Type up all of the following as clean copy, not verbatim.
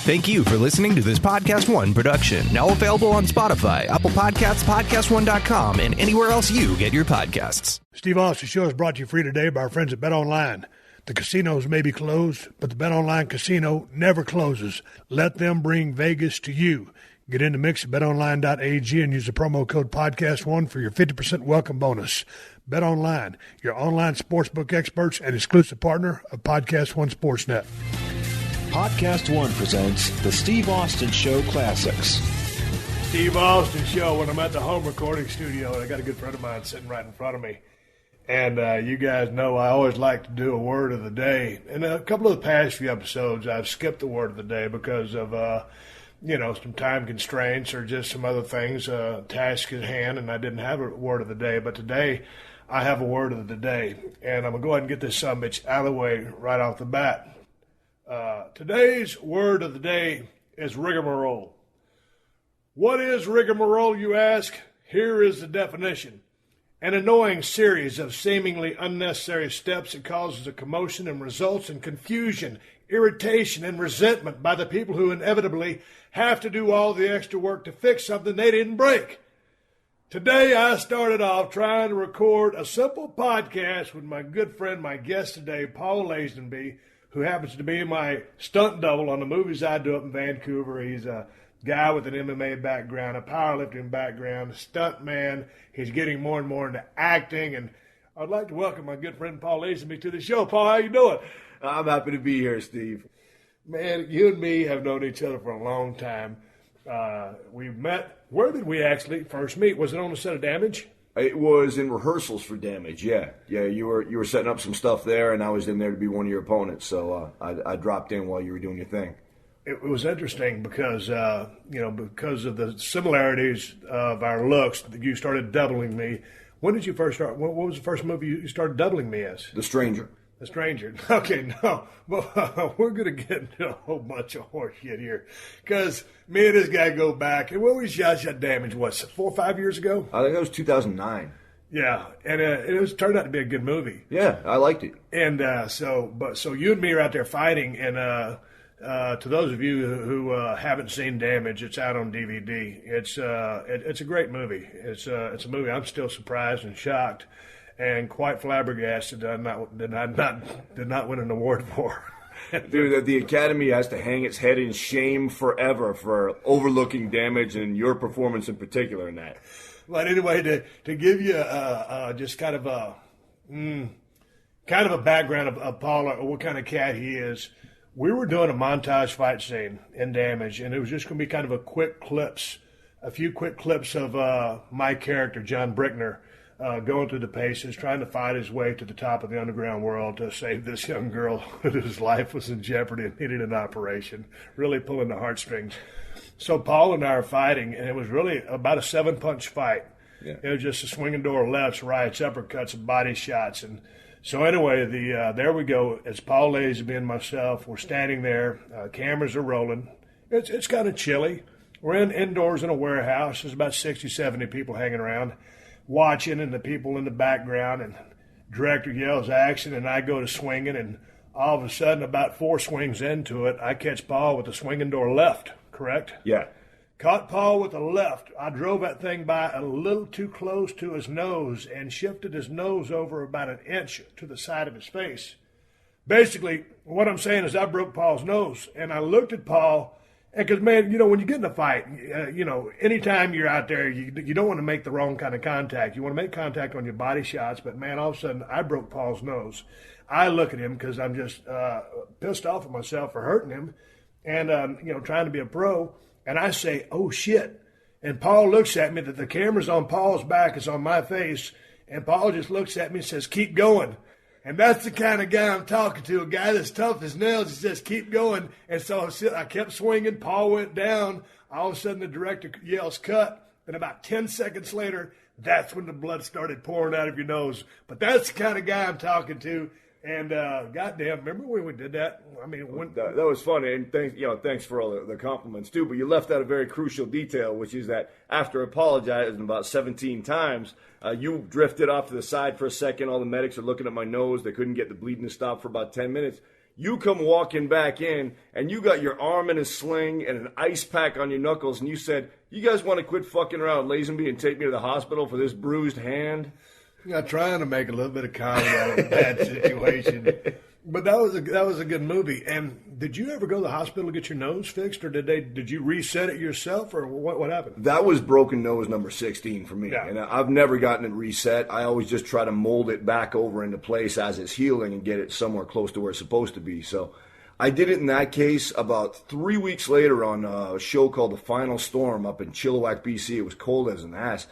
Thank you for listening to this PodcastOne production. Now available on Spotify, Apple Podcasts, PodcastOne.com, and anywhere else you get your podcasts. Steve Austin Show is brought to you free today by our friends at BetOnline. The casinos may be closed, but the BetOnline casino never closes. Let them bring Vegas to you. Get in the mix at betonline.ag and use the promo code PodcastOne for your 50% welcome bonus. BetOnline, your online sportsbook experts and exclusive partner of PodcastOne Sportsnet. PodcastOne presents the Steve Austin Show Classics. Steve Austin Show, when I'm at the home recording studio, and I got a good friend of mine sitting right in front of me. And you guys know I always like to do a word of the day. In a couple of the past few episodes, I've skipped the word of the day because of, some time constraints or just some other things, task at hand, and I didn't have a word of the day. But today, I have a word of the day. And I'm going to go ahead and get this summit out of the way right off the bat. Today's word of the day is rigmarole. What is rigmarole, you ask? Here is the definition. An annoying series of seemingly unnecessary steps that causes a commotion and results in confusion, irritation, and resentment by the people who inevitably have to do all the extra work to fix something they didn't break. Today, I started off trying to record a simple podcast with my good friend, my guest today, Paul Lazenby, who happens to be my stunt double on the movies I do up in Vancouver. He's a guy with an MMA background, a powerlifting background, a stuntman. He's getting more and more into acting, and I'd like to welcome my good friend Paul Lazenby to the show. Paul, how you doing? I'm happy to be here, Steve. Man, you and me have known each other for a long time. We've met. Where did we actually first meet? Was it on the set of Damage? It was in rehearsals for Damage, yeah. You were setting up some stuff there, and I was in there to be one of your opponents, so I dropped in while you were doing your thing. It was interesting because, because of the similarities of our looks, you started doubling me. When did you first start? What was the first movie you started doubling me as? The Stranger. The Stranger. Okay, no. Well, we're going to get into a whole bunch of horse shit here. Because me and this guy go back. And when we shot Damage, 4 or 5 years ago? I think that was 2009. Yeah, and it turned out to be a good movie. Yeah, I liked it. And so you and me are out there fighting, and to those of you who haven't seen Damage, it's out on DVD. It's a great movie. It's a movie I'm still surprised and shocked and quite flabbergasted did not win an award for. Dude, the Academy has to hang its head in shame forever for overlooking Damage and your performance in particular in that. But anyway, to give you just kind of a background of Paul, or what kind of cat he is, we were doing a montage fight scene in Damage, and it was just going to be kind of a few quick clips of my character, John Brickner, going through the paces, trying to fight his way to the top of the underground world to save this young girl whose life was in jeopardy and needed an operation, really pulling the heartstrings. So Paul and I are fighting, and it was really about a 7-punch fight. Yeah. It was just a swinging door, lefts, rights, uppercuts, and body shots. And so anyway, there we go. It's Paul Lazenby and myself. We're standing there. Cameras are rolling. It's kind of chilly. We're indoors in a warehouse. There's about 60, 70 people hanging around watching, and the people in the background, and director yells action, and I go to swinging, and all of a sudden, about 4 swings into it, I catch Paul with the swinging door left, correct? Yeah. Caught Paul with the left. I drove that thing by a little too close to his nose and shifted his nose over about an inch to the side of his face. Basically, what I'm saying is I broke Paul's nose, and I looked at Paul. And because, man, when you get in a fight, anytime you're out there, you don't want to make the wrong kind of contact. You want to make contact on your body shots. But, man, all of a sudden, I broke Paul's nose. I look at him because I'm just pissed off at myself for hurting him and, trying to be a pro. And I say, oh, shit. And Paul looks at me that the camera's on Paul's back, it's on my face. And Paul just looks at me and says, keep going. And that's the kind of guy I'm talking to, a guy that's tough as nails. He says, keep going. And so I kept swinging. Paul went down. All of a sudden, the director yells, cut. And about 10 seconds later, that's when the blood started pouring out of your nose. But that's the kind of guy I'm talking to. And goddamn, remember when we did that? I mean, that was funny, and thanks for all the compliments too. But you left out a very crucial detail, which is that after apologizing about 17 times, you drifted off to the side for a second. All the medics are looking at my nose; they couldn't get the bleeding to stop for about 10 minutes. You come walking back in, and you got your arm in a sling and an ice pack on your knuckles, and you said, "You guys want to quit fucking around with Lezenby and take me to the hospital for this bruised hand?" Yeah, trying to make a little bit of comedy out of a bad situation. But that was a good movie. And did you ever go to the hospital to get your nose fixed, or did you reset it yourself, or what happened? That was broken nose number 16 for me. Yeah. And I've never gotten it reset. I always just try to mold it back over into place as it's healing and get it somewhere close to where it's supposed to be. So I did it in that case about 3 weeks later on a show called The Final Storm up in Chilliwack, BC. It was cold as an ass.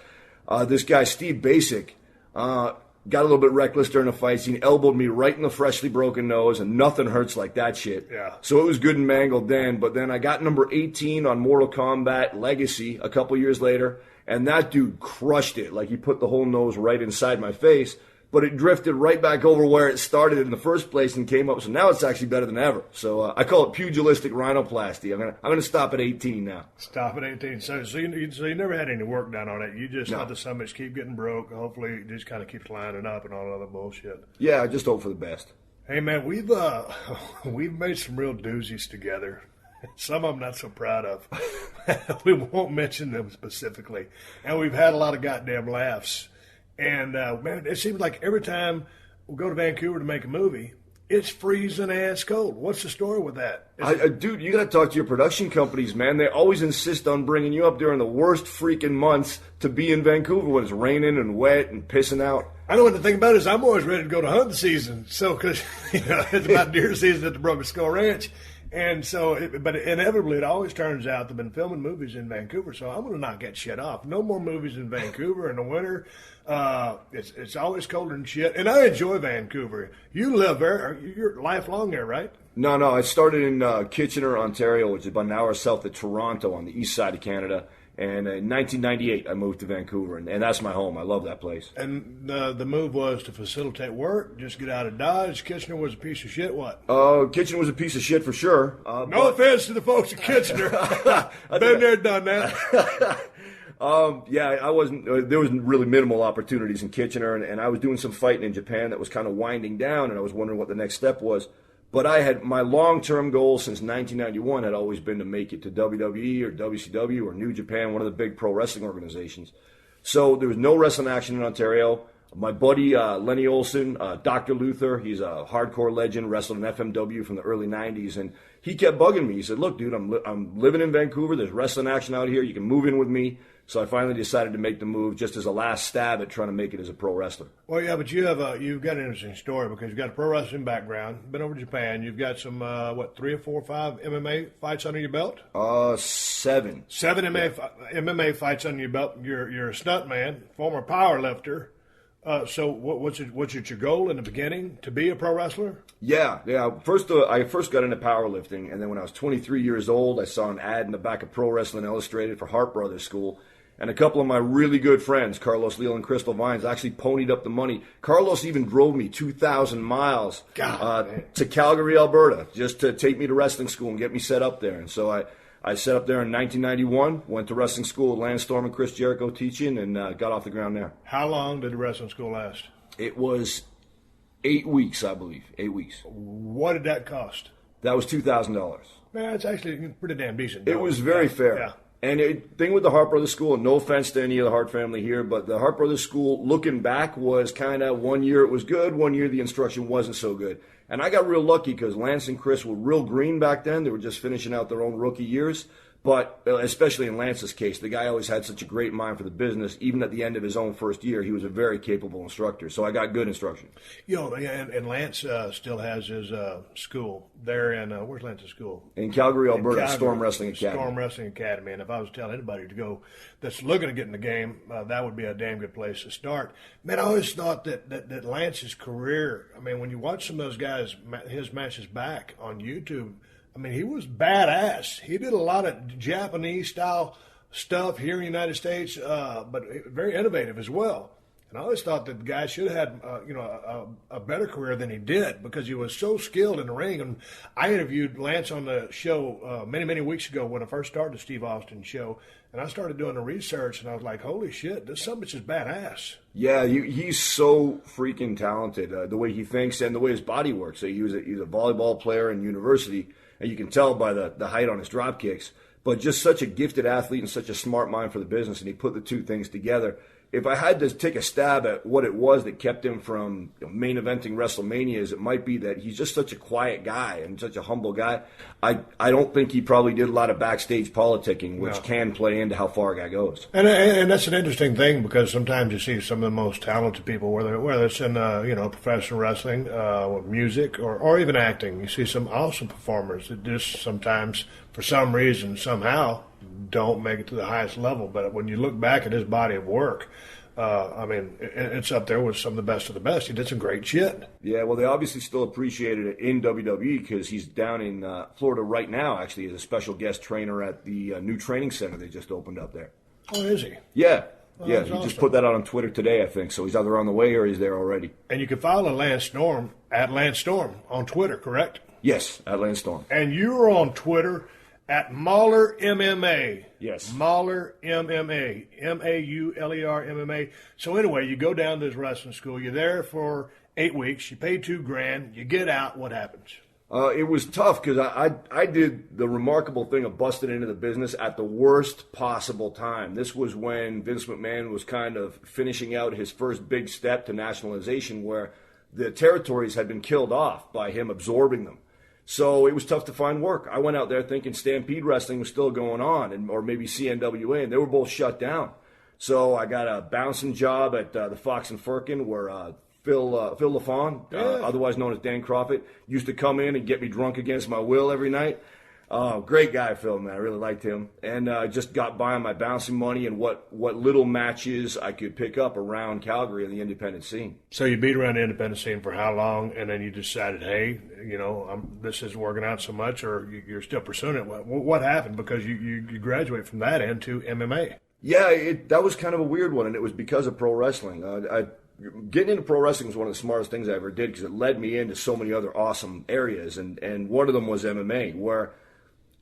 This guy, Steve Basic, got a little bit reckless during the fight scene, elbowed me right in the freshly broken nose, and nothing hurts like that shit. Yeah. So it was good and mangled then, but then I got number 18 on Mortal Kombat Legacy a couple years later, and that dude crushed it. Like, he put the whole nose right inside my face, but it drifted right back over where it started in the first place and came up. So now it's actually better than ever. So I call it pugilistic rhinoplasty. I'm gonna stop at 18 now. Stop at 18. So you never had any work done on it. You just let the stomachs keep getting broke. Hopefully, it just kind of keeps lining up and all that other bullshit. Yeah, I just hope for the best. Hey man, we've made some real doozies together. Some of them not so proud of. We won't mention them specifically, and we've had a lot of goddamn laughs. And, man, it seems like every time we go to Vancouver to make a movie, it's freezing ass cold. What's the story with that? Dude, you got to talk to your production companies, man. They always insist on bringing you up during the worst freaking months to be in Vancouver when it's raining and wet and pissing out. I know what the thing about it is I'm always ready to go to hunting season. So, because, it's about deer season at the Broken Skull Ranch. And so, but inevitably, it always turns out they've been filming movies in Vancouver. So I'm going to knock that shit off. No more movies in Vancouver in the winter. It's always colder than shit. And I enjoy Vancouver. You live there. You're lifelong there, right? No. I started in Kitchener, Ontario, which is about an hour south of Toronto on the east side of Canada. And in 1998, I moved to Vancouver, and that's my home. I love that place. And the move was to facilitate work, just get out of Dodge. Kitchener was a piece of shit, what? Kitchener was a piece of shit for sure. No offense to the folks at Kitchener. Been there, done that. I wasn't. There was really minimal opportunities in Kitchener, and I was doing some fighting in Japan that was kind of winding down, and I was wondering what the next step was. But I had my long-term goal since 1991 had always been to make it to WWE or WCW or New Japan, one of the big pro wrestling organizations. So there was no wrestling action in Ontario. My buddy Lenny Olson, Dr. Luther, he's a hardcore legend, wrestled in FMW from the early 90s, and he kept bugging me. He said, "Look, dude, I'm living in Vancouver. There's wrestling action out here. You can move in with me." So I finally decided to make the move just as a last stab at trying to make it as a pro wrestler. Well, yeah, but you've got an interesting story because you've got a pro wrestling background, been over to Japan. You've got some, 3 or 4 or 5 MMA fights under your belt? 7. 7 MMA fights under your belt. You're a stuntman, former power lifter. So what's your goal in the beginning? To be a pro wrestler? Yeah. I first got into powerlifting, and then when I was 23 years old, I saw an ad in the back of Pro Wrestling Illustrated for Hart Brothers School. And a couple of my really good friends, Carlos Leal and Crystal Vines, actually ponied up the money. Carlos even drove me 2,000 miles to Calgary, Alberta, just to take me to wrestling school and get me set up there. And so I set up there in 1991, went to wrestling school with Lance Storm and Chris Jericho teaching, and got off the ground there. How long did the wrestling school last? It was 8 weeks, I believe. 8 weeks. What did that cost? That was $2,000. Man, it's actually pretty damn decent. It was very fair. Yeah. And the thing with the Hart Brothers School, and no offense to any of the Hart family here, but the Hart Brothers School, looking back, was kind of 1 year it was good, 1 year the instruction wasn't so good. And I got real lucky because Lance and Chris were real green back then. They were just finishing out their own rookie years. But especially in Lance's case, the guy always had such a great mind for the business. Even at the end of his own first year, he was a very capable instructor. So I got good instruction. And Lance still has his school there in, where's Lance's school? In Calgary, Alberta, Storm Wrestling Academy. Storm Wrestling Academy. And if I was telling anybody to go that's looking to get in the game, that would be a damn good place to start. Man, I always thought that Lance's career, I mean, when you watch some of those guys, his matches back on YouTube, I mean, he was badass. He did a lot of Japanese-style stuff here in the United States, but very innovative as well. And I always thought that the guy should have had, a better career than he did because he was so skilled in the ring. And I interviewed Lance on the show many, many weeks ago when I first started the Steve Austin show. And I started doing the research, and I was like, holy shit, this son of a bitch is badass. Yeah, he's so freaking talented, the way he thinks and the way his body works. So he's a volleyball player in university, and you can tell by the height on his drop kicks. But just such a gifted athlete and such a smart mind for the business, and he put the two things together. If I had to take a stab at what it was that kept him from main eventing WrestleManias, it might be that he's just such a quiet guy and such a humble guy. I don't think he probably did a lot of backstage politicking, which can play into how far a guy goes. And that's an interesting thing because sometimes you see some of the most talented people, whether it's in professional wrestling, music, or even acting. You see some awesome performers that just sometimes, for some reason, somehow, don't make it to the highest level. But when you look back at his body of work, it's up there with some of the best of the best. He did some great shit. Yeah, well, they obviously still appreciated it in WWE because he's down in Florida right now, actually, as a special guest trainer at the new training center they just opened up there. Oh, is he? Yeah. Well, yeah, he just put that out on Twitter today, I think. So he's either on the way or he's there already. And you can follow Lance Storm at Lance Storm on Twitter, correct? Yes, at Lance Storm. And you are on Twitter at Mauler MMA. Yes. Mauler MMA. Mauler MMA. So anyway, you go down to this wrestling school. You're there for 8 weeks. You pay $2,000. You get out. What happens? It was tough because I did the remarkable thing of busting into the business at the worst possible time. This was when Vince McMahon was kind of finishing out his first big step to nationalization where the territories had been killed off by him absorbing them. So it was tough to find work. I went out there thinking Stampede Wrestling was still going on, or maybe CNWA, and they were both shut down. So I got a bouncing job at the Fox and Firkin, where Phil LaFawn, otherwise known as Dan Crawford, used to come in and get me drunk against my will every night. Great guy, Phil, man. I really liked him. And I just got by on my bouncing money and what little matches I could pick up around Calgary in the independent scene. So you beat around the independent scene for how long, and then you decided, hey, this isn't working out so much, or you're still pursuing it. What happened? Because you graduate from that into MMA. Yeah, that was kind of a weird one, and it was because of pro wrestling. Getting into pro wrestling was one of the smartest things I ever did because it led me into so many other awesome areas, and one of them was MMA, where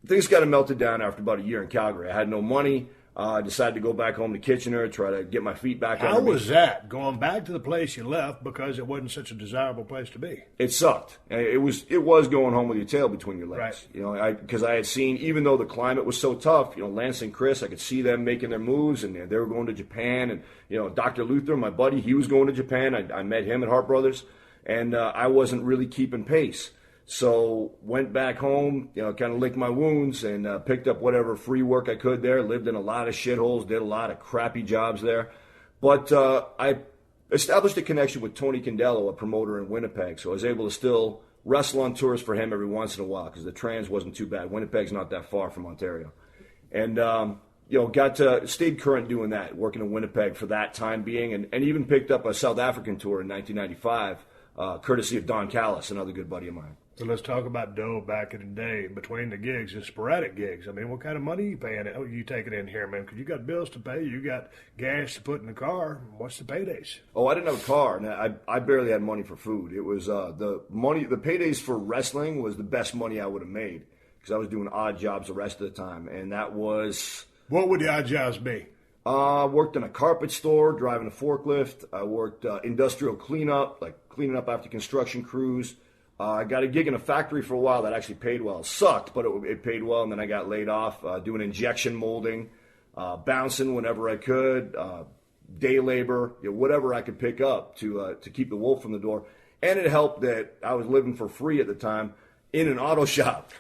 things got melted down after about a year in Calgary. I had no money. I decided to go back home to Kitchener, try to get my feet back under me. How was that, going back to the place you left because it wasn't such a desirable place to be? It sucked. It was going home with your tail between your legs. Right. Because I had seen, even though the climate was so tough, Lance and Chris, I could see them making their moves, and they were going to Japan. And, Dr. Luther, my buddy, he was going to Japan. I met him at Hart Brothers, and I wasn't really keeping pace. So went back home, kind of licked my wounds and picked up whatever free work I could there. Lived in a lot of shitholes, did a lot of crappy jobs there. But I established a connection with Tony Condello, a promoter in Winnipeg. So I was able to still wrestle on tours for him every once in a while because the trans wasn't too bad. Winnipeg's not that far from Ontario. And, stayed current doing that, working in Winnipeg for that time being, and even picked up a South African tour in 1995, courtesy of Don Callis, another good buddy of mine. So let's talk about dough back in the day, between the gigs, the sporadic gigs. I mean, what kind of money are you paying? Oh, you taking in here, man? Because you got bills to pay, you got gas to put in the car. What's the paydays? Oh, I didn't have a car, and I barely had money for food. It was the paydays for wrestling was the best money I would have made because I was doing odd jobs the rest of the time, and that was. What would the odd jobs be? I worked in a carpet store, driving a forklift. I worked industrial cleanup, like cleaning up after construction crews. I got a gig in a factory for a while that actually paid well. It sucked, but it paid well, and then I got laid off doing injection molding, bouncing whenever I could, day labor, whatever I could pick up to keep the wolf from the door. And it helped that I was living for free at the time in an auto shop.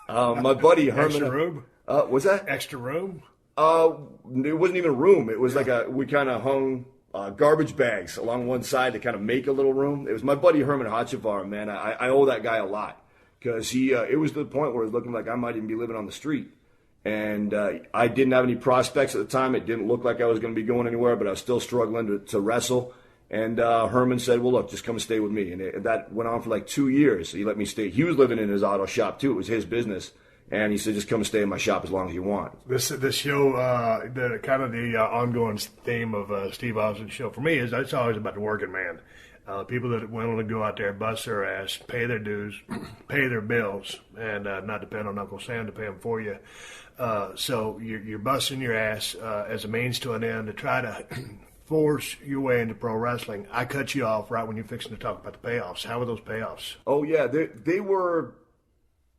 My buddy Herman. Extra room? What's that? Extra room? It wasn't even a room. It was we kind of hung garbage bags along one side to kind of make a little room. It was my buddy Herman Hochevar, man. I owe that guy a lot because it was to the point where it was looking like I might even be living on the street. And I didn't have any prospects at the time. It didn't look like I was going to be going anywhere, but I was still struggling to wrestle. And Herman said, well, look, just come and stay with me. And that went on for like 2 years. He let me stay. He was living in his auto shop, too. It was his business. And he said, just come and stay in my shop as long as you want. This show, the kind of the ongoing theme of Steve Austin's show for me is it's always about the working man. People that are willing to go out there, bust their ass, pay their dues, pay their bills, and not depend on Uncle Sam to pay them for you. So you're busting your ass as a means to an end to try to force your way into pro wrestling. I cut you off right when you're fixing to talk about the payoffs. How were those payoffs? Oh, yeah, they were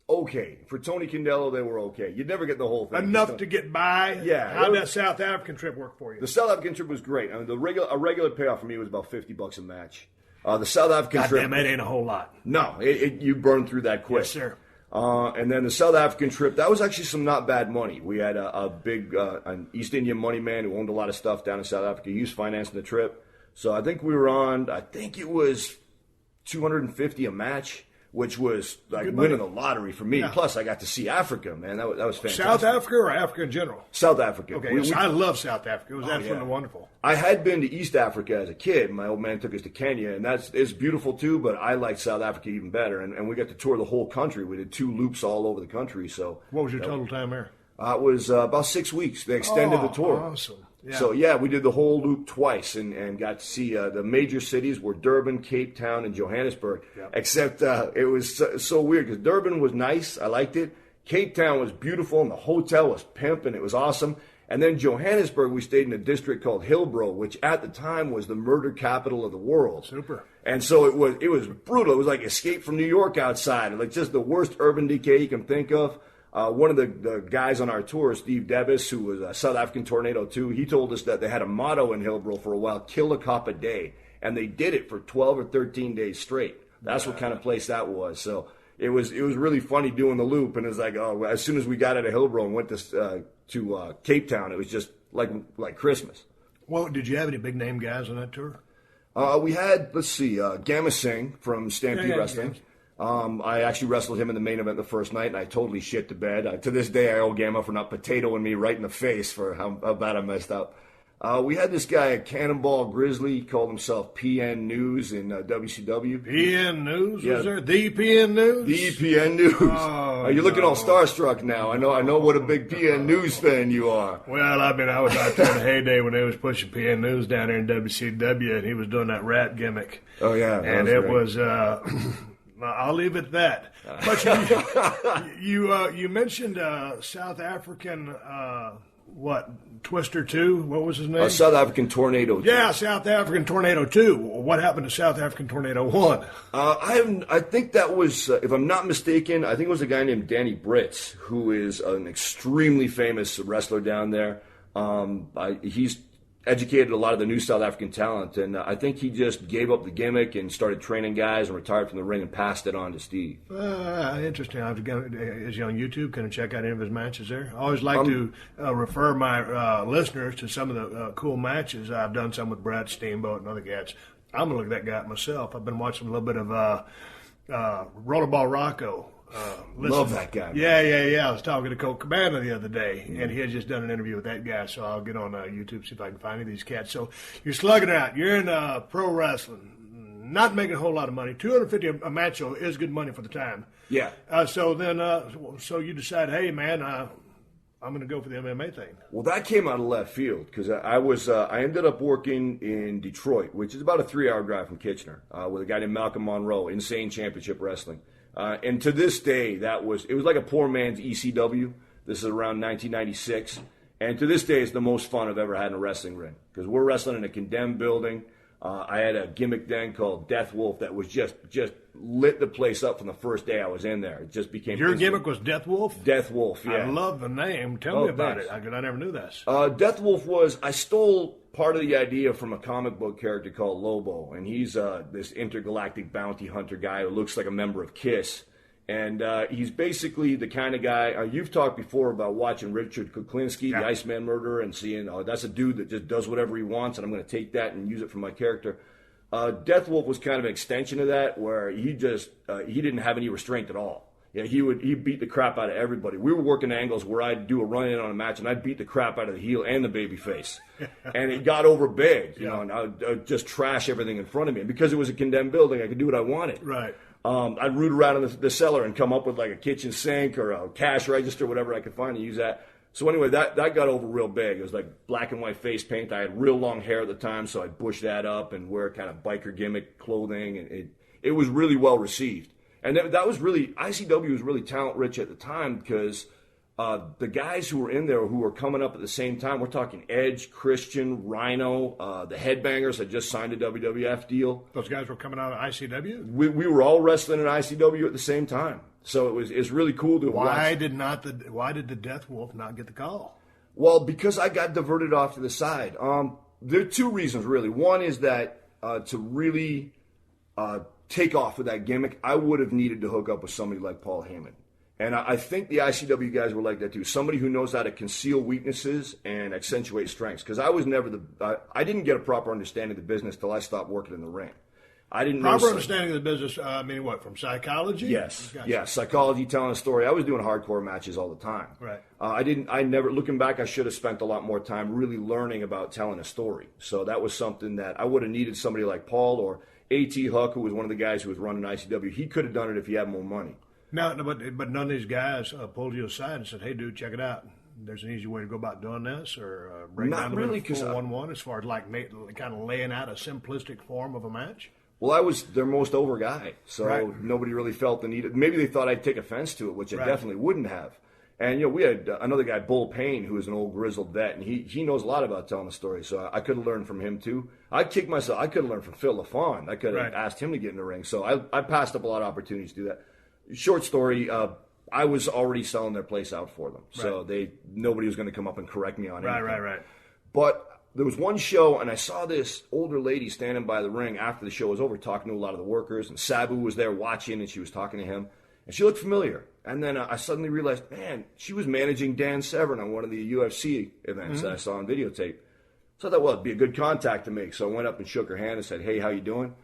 okay. For Tony Condello, they were okay. You'd never get the whole thing. Enough to get by? Yeah. How'd that South African trip work for you? The South African trip was great. I mean, a regular payoff for me was about $50 a match. The South African trip... Goddamn, that ain't a whole lot. No, you burn through that quick. Yes, sir. And then the South African trip, that was actually some not bad money. We had a big an East Indian money man who owned a lot of stuff down in South Africa. He was financing the trip. So I think we were on, it was $250 a match, which was like winning the lottery for me. Yeah. Plus, I got to see Africa, man. That was fantastic. South Africa or Africa in general? South Africa. Okay, I love South Africa. It was absolutely wonderful. I had been to East Africa as a kid. My old man took us to Kenya, and it's beautiful too, but I liked South Africa even better. And we got to tour the whole country. We did 2 loops all over the country. So what was your total time there? It was about 6 weeks. They extended the tour. Awesome. Yeah. So, we did the whole loop twice and got to see the major cities were Durban, Cape Town, and Johannesburg. Yep. Except it was so weird because Durban was nice. I liked it. Cape Town was beautiful, and the hotel was pimp, and it was awesome. And then Johannesburg, we stayed in a district called Hillbrow, which at the time was the murder capital of the world. Super. And so it was brutal. It was like Escape from New York outside, like just the worst urban decay you can think of. One of the guys on our tour, Steve Debbis, who was a South African Tornado too, he told us that they had a motto in Hillbrow for a while, kill a cop a day. And they did it for 12 or 13 days straight. That's what kind of place that was. So it was really funny doing the loop. And it was like, as soon as we got out of Hillbrow and went to Cape Town, it was just like Christmas. Well, did you have any big name guys on that tour? We had, Gamma Singh from Stampede Wrestling. Yeah. I actually wrestled him in the main event the first night, and I totally shit the bed. To this day, I owe Gamma for not potatoing me right in the face for how bad I messed up. We had this guy, Cannonball Grizzly, he called himself PN News in WCW. PN News? Yeah. Was there the PN News? The PN News. You're looking all starstruck now. I know what a big PN News fan you are. Well, I was out there in the heyday when they was pushing PN News down there in WCW, and he was doing that rat gimmick. Oh, yeah. And it was... I'll leave it at that. But you mentioned South African, Twister 2? What was his name? South African Tornado 2. Yeah, South African Tornado 2. What happened to South African Tornado 1? I think that was, if I'm not mistaken, I think it was a guy named Danny Britz, who is an extremely famous wrestler down there. He's educated a lot of the new South African talent, and I think he just gave up the gimmick and started training guys and retired from the ring and passed it on to Steve. Interesting. Is he on YouTube? Can I check out any of his matches there? I always like to refer my listeners to some of the cool matches. I've done some with Brad Steamboat and other guys. I'm going to look at that guy myself. I've been watching a little bit of Rollerball Rocco. Love that guy. Yeah. I was talking to Colt Cabana the other day, and he had just done an interview with that guy, so I'll get on YouTube, see if I can find any of these cats. So you're slugging it out. You're in pro wrestling, not making a whole lot of money. $250 a match though is good money for the time. Yeah. So you decide, hey, man, I'm going to go for the MMA thing. Well, that came out of left field because I ended up working in Detroit, which is about a 3-hour drive from Kitchener, with a guy named Malcolm Monroe, Insane Championship Wrestling. And to this day, it was like a poor man's ECW. This is around 1996. And to this day, it's the most fun I've ever had in a wrestling ring because we're wrestling in a condemned building. I had a gimmick then called Death Wolf that was just lit the place up from the first day I was in there. It just became... Your gimmick was Death Wolf? Death Wolf, yeah. I love the name. Tell me about it. I never knew this. Death Wolf I stole part of the idea from a comic book character called Lobo, and he's this intergalactic bounty hunter guy who looks like a member of KISS. And he's basically the kind of guy, you've talked before about watching Richard Kuklinski, the Iceman murderer, and seeing, that's a dude that just does whatever he wants, and I'm going to take that and use it for my character. Death Wolf was kind of an extension of that, where he didn't have any restraint at all. Yeah, he beat the crap out of everybody. We were working angles where I'd do a run-in on a match, and I'd beat the crap out of the heel and the baby face. And it got over big, and I'd just trash everything in front of me. And because it was a condemned building, I could do what I wanted. Right. I'd root around in the cellar and come up with like a kitchen sink or a cash register, whatever I could find, and use that. So anyway, that got over real big. It was like black and white face paint. I had real long hair at the time, so I'd bush that up and wear kind of biker gimmick clothing, and it was really well received. And that was really, ICW was really talent rich at the time because the guys who were in there who were coming up at the same time, we're talking Edge, Christian, Rhino, the Headbangers had just signed a WWF deal. Those guys were coming out of ICW? We were all wrestling in ICW at the same time. So it's really cool to watch. Why did the Death Wolf not get the call? Well, because I got diverted off to the side. There are two reasons, really. One is that to really take off with that gimmick, I would have needed to hook up with somebody like Paul Heyman. And I think the ICW guys were like that too. Somebody who knows how to conceal weaknesses and accentuate strengths. Because I was never I didn't get a proper understanding of the business till I stopped working in the ring. I didn't proper understanding of the business. Meaning what? From psychology? Yes, gotcha. Yeah, psychology, telling a story. I was doing hardcore matches all the time. Right. I never. Looking back, I should have spent a lot more time really learning about telling a story. So that was something that I would have needed somebody like Paul or A.T. Huck, who was one of the guys who was running ICW. He could have done it if he had more money. No, but none of these guys pulled you aside and said, "Hey, dude, check it out. There's an easy way to go about doing this," or bring Not down really, the 4-1-1 as far as like kind of laying out a simplistic form of a match. Well, I was their most over guy, so right. Nobody really felt the need. Maybe they thought I'd take offense to it, which I right. definitely wouldn't have. And, we had another guy, Bull Payne, who is an old grizzled vet, and he knows a lot about telling a story, so I could have learned from him, too. I kicked myself. I could have learned from Phil LaFawn. I could have right. asked him to get in the ring, so I passed up a lot of opportunities to do that. Short story, I was already selling their place out for them, so nobody was going to come up and correct me on anything. Right. But there was one show, and I saw this older lady standing by the ring after the show was over talking to a lot of the workers, and Sabu was there watching, and she was talking to him, and she looked familiar. And then I suddenly realized, man, she was managing Dan Severn on one of the UFC events that I saw on videotape. So I thought, well, it'd be a good contact to make. So I went up and shook her hand and said, "Hey, how you doing?"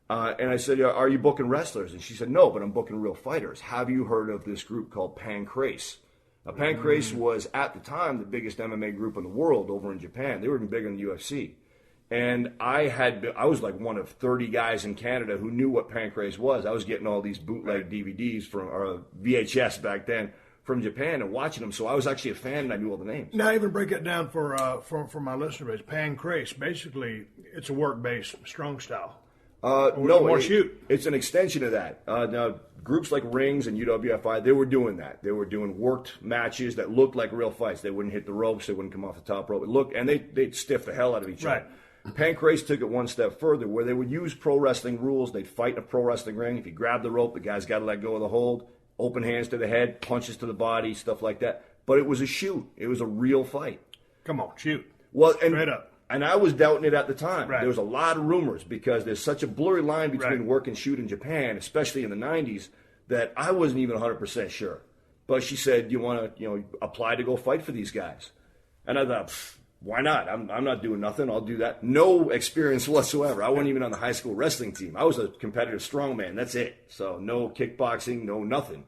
And I said, "Are you booking wrestlers?" And she said, "No, but I'm booking real fighters. Have you heard of this group called Pancrase?" Now, Pancrase was, at the time, the biggest MMA group in the world over in Japan. They were even bigger than the UFC. And I was like one of 30 guys in Canada who knew what Pancrase was. I was getting all these bootleg DVDs or VHS back then from Japan and watching them. So I was actually a fan and I knew all the names. Now, even break it down for my listeners. Pancrase, basically, it's a work-based strong style. More shoot. It's an extension of that. Now, groups like Rings and UWFI, they were doing that. They were doing worked matches that looked like real fights. They wouldn't hit the ropes. They wouldn't come off the top rope. They'd stiff the hell out of each other. Pancrase took it one step further, where they would use pro wrestling rules. They'd fight in a pro wrestling ring. If you grab the rope, the guy's got to let go of the hold. Open hands to the head, punches to the body, stuff like that. But it was a shoot. It was a real fight. Come on, shoot. Well, straight up. And I was doubting it at the time. Right. There was a lot of rumors because there's such a blurry line between work and shoot in Japan, especially in the 90s, that I wasn't even 100% sure. But she said, "You want to, apply to go fight for these guys?" And I thought, why not? I'm not doing nothing. I'll do that. No experience whatsoever. I wasn't even on the high school wrestling team. I was a competitive strongman. That's it. So no kickboxing, no nothing.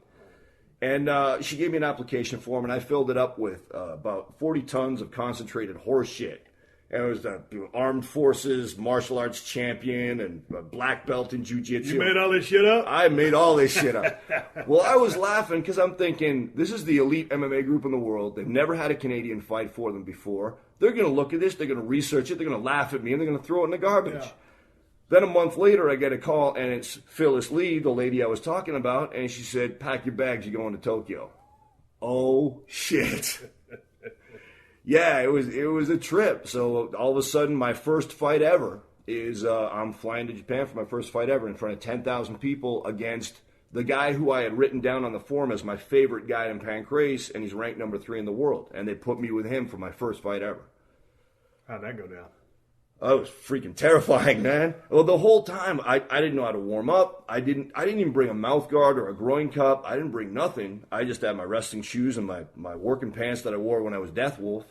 And she gave me an application form, and I filled it up with about 40 tons of concentrated horse shit. And it was the armed forces, martial arts champion, and a black belt in jiu-jitsu. You made all this shit up? I made all this shit up. Well, I was laughing because I'm thinking, this is the elite MMA group in the world. They've never had a Canadian fight for them before. They're going to look at this. They're going to research it. They're going to laugh at me, and they're going to throw it in the garbage. Yeah. Then a month later, I get a call, and it's Phyllis Lee, the lady I was talking about, and she said, "Pack your bags. You're going to Tokyo." Oh, shit. Yeah, it was a trip. So all of a sudden, my first fight ever is I'm flying to Japan for my first fight ever in front of 10,000 people against the guy who I had written down on the form as my favorite guy in Pancrase, and he's ranked number 3 in the world. And they put me with him for my first fight ever. How'd that go down? Oh, it was freaking terrifying, man. Well, the whole time, I didn't know how to warm up. I didn't even bring a mouth guard or a groin cup. I didn't bring nothing. I just had my wrestling shoes and my working pants that I wore when I was Death Wolf.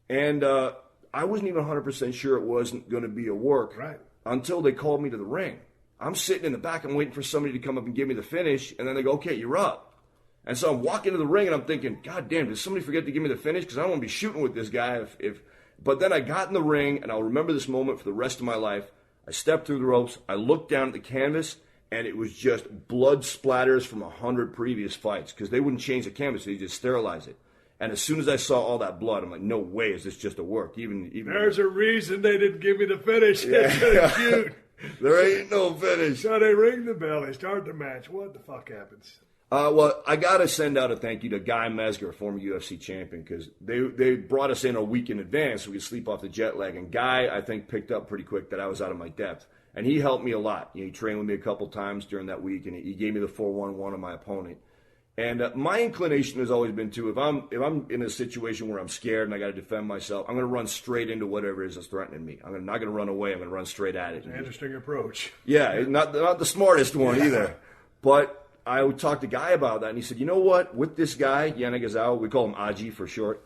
And I wasn't even 100% sure it wasn't going to be a work until they called me to the ring. I'm sitting in the back. I'm waiting for somebody to come up and give me the finish. And then they go, "Okay, you're up." And so I'm walking to the ring, and I'm thinking, God damn, did somebody forget to give me the finish? Because I don't want to be shooting with this guy if But then I got in the ring, and I'll remember this moment for the rest of my life. I stepped through the ropes. I looked down at the canvas, and it was just blood splatters from 100 previous fights because they wouldn't change the canvas; they just sterilize it. And as soon as I saw all that blood, I'm like, no way is this just a work. Even there's a reason they didn't give me the finish. Yeah. It's kind of cute. There ain't no finish. So they ring the bell. They start the match. What the fuck happens? Well, I got to send out a thank you to Guy Mesger, former UFC champion, because they brought us in a week in advance so we could sleep off the jet lag. And Guy, I think, picked up pretty quick that I was out of my depth. And he helped me a lot. He trained with me a couple times during that week, and he gave me the 4-1-1 of my opponent. And my inclination has always been to, if I'm in a situation where I'm scared and I got to defend myself, I'm going to run straight into whatever it is that's threatening me. I'm not going to run away. I'm going to run straight at it. An interesting approach. Yeah, not the smartest one either. But I would talk to Guy about that, and he said, you know what? With this guy, Yanagazawa, we call him Aji for short.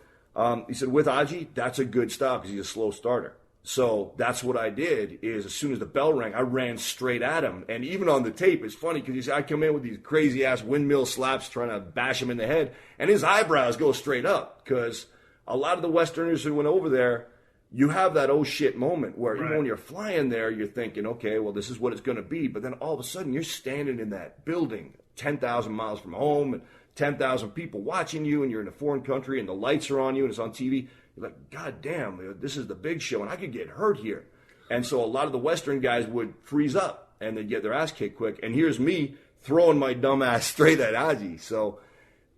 He said, with Aji, that's a good stop because he's a slow starter. So that's what I did is as soon as the bell rang, I ran straight at him. And even on the tape, it's funny because I come in with these crazy-ass windmill slaps trying to bash him in the head, and his eyebrows go straight up because a lot of the Westerners who went over there, you have that oh shit moment where even when you're flying there, you're thinking, okay, well, this is what it's going to be. But then all of a sudden, you're standing in that building 10,000 miles from home and 10,000 people watching you, and you're in a foreign country, and the lights are on you, and it's on TV. You're like, God damn, this is the big show, and I could get hurt here. And so a lot of the Western guys would freeze up, and they'd get their ass kicked quick. And here's me throwing my dumb ass straight at Aji. So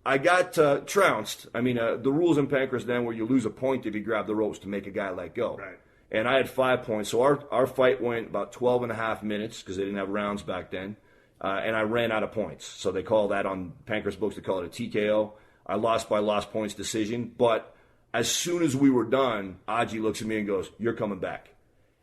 I got trounced. I mean, the rules in Pancras then where you lose a point if you grab the ropes to make a guy let go. Right. And I had 5 points. So our fight went about 12 and a half minutes because they didn't have rounds back then. And I ran out of points. So they call that on Pancras books, they call it a TKO. I lost by lost points decision. But as soon as we were done, Aji looks at me and goes, you're coming back.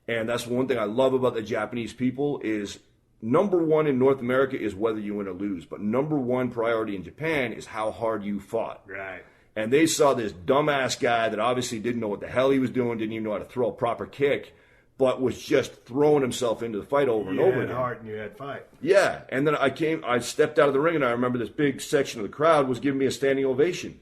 And that's one thing I love about the Japanese people is number one in North America is whether you win or lose. But number one priority in Japan is how hard you fought. Right. And they saw this dumbass guy that obviously didn't know what the hell he was doing, didn't even know how to throw a proper kick, but was just throwing himself into the fight over and over again. You had heart and you had fight. Yeah. And then I stepped out of the ring, and I remember this big section of the crowd was giving me a standing ovation.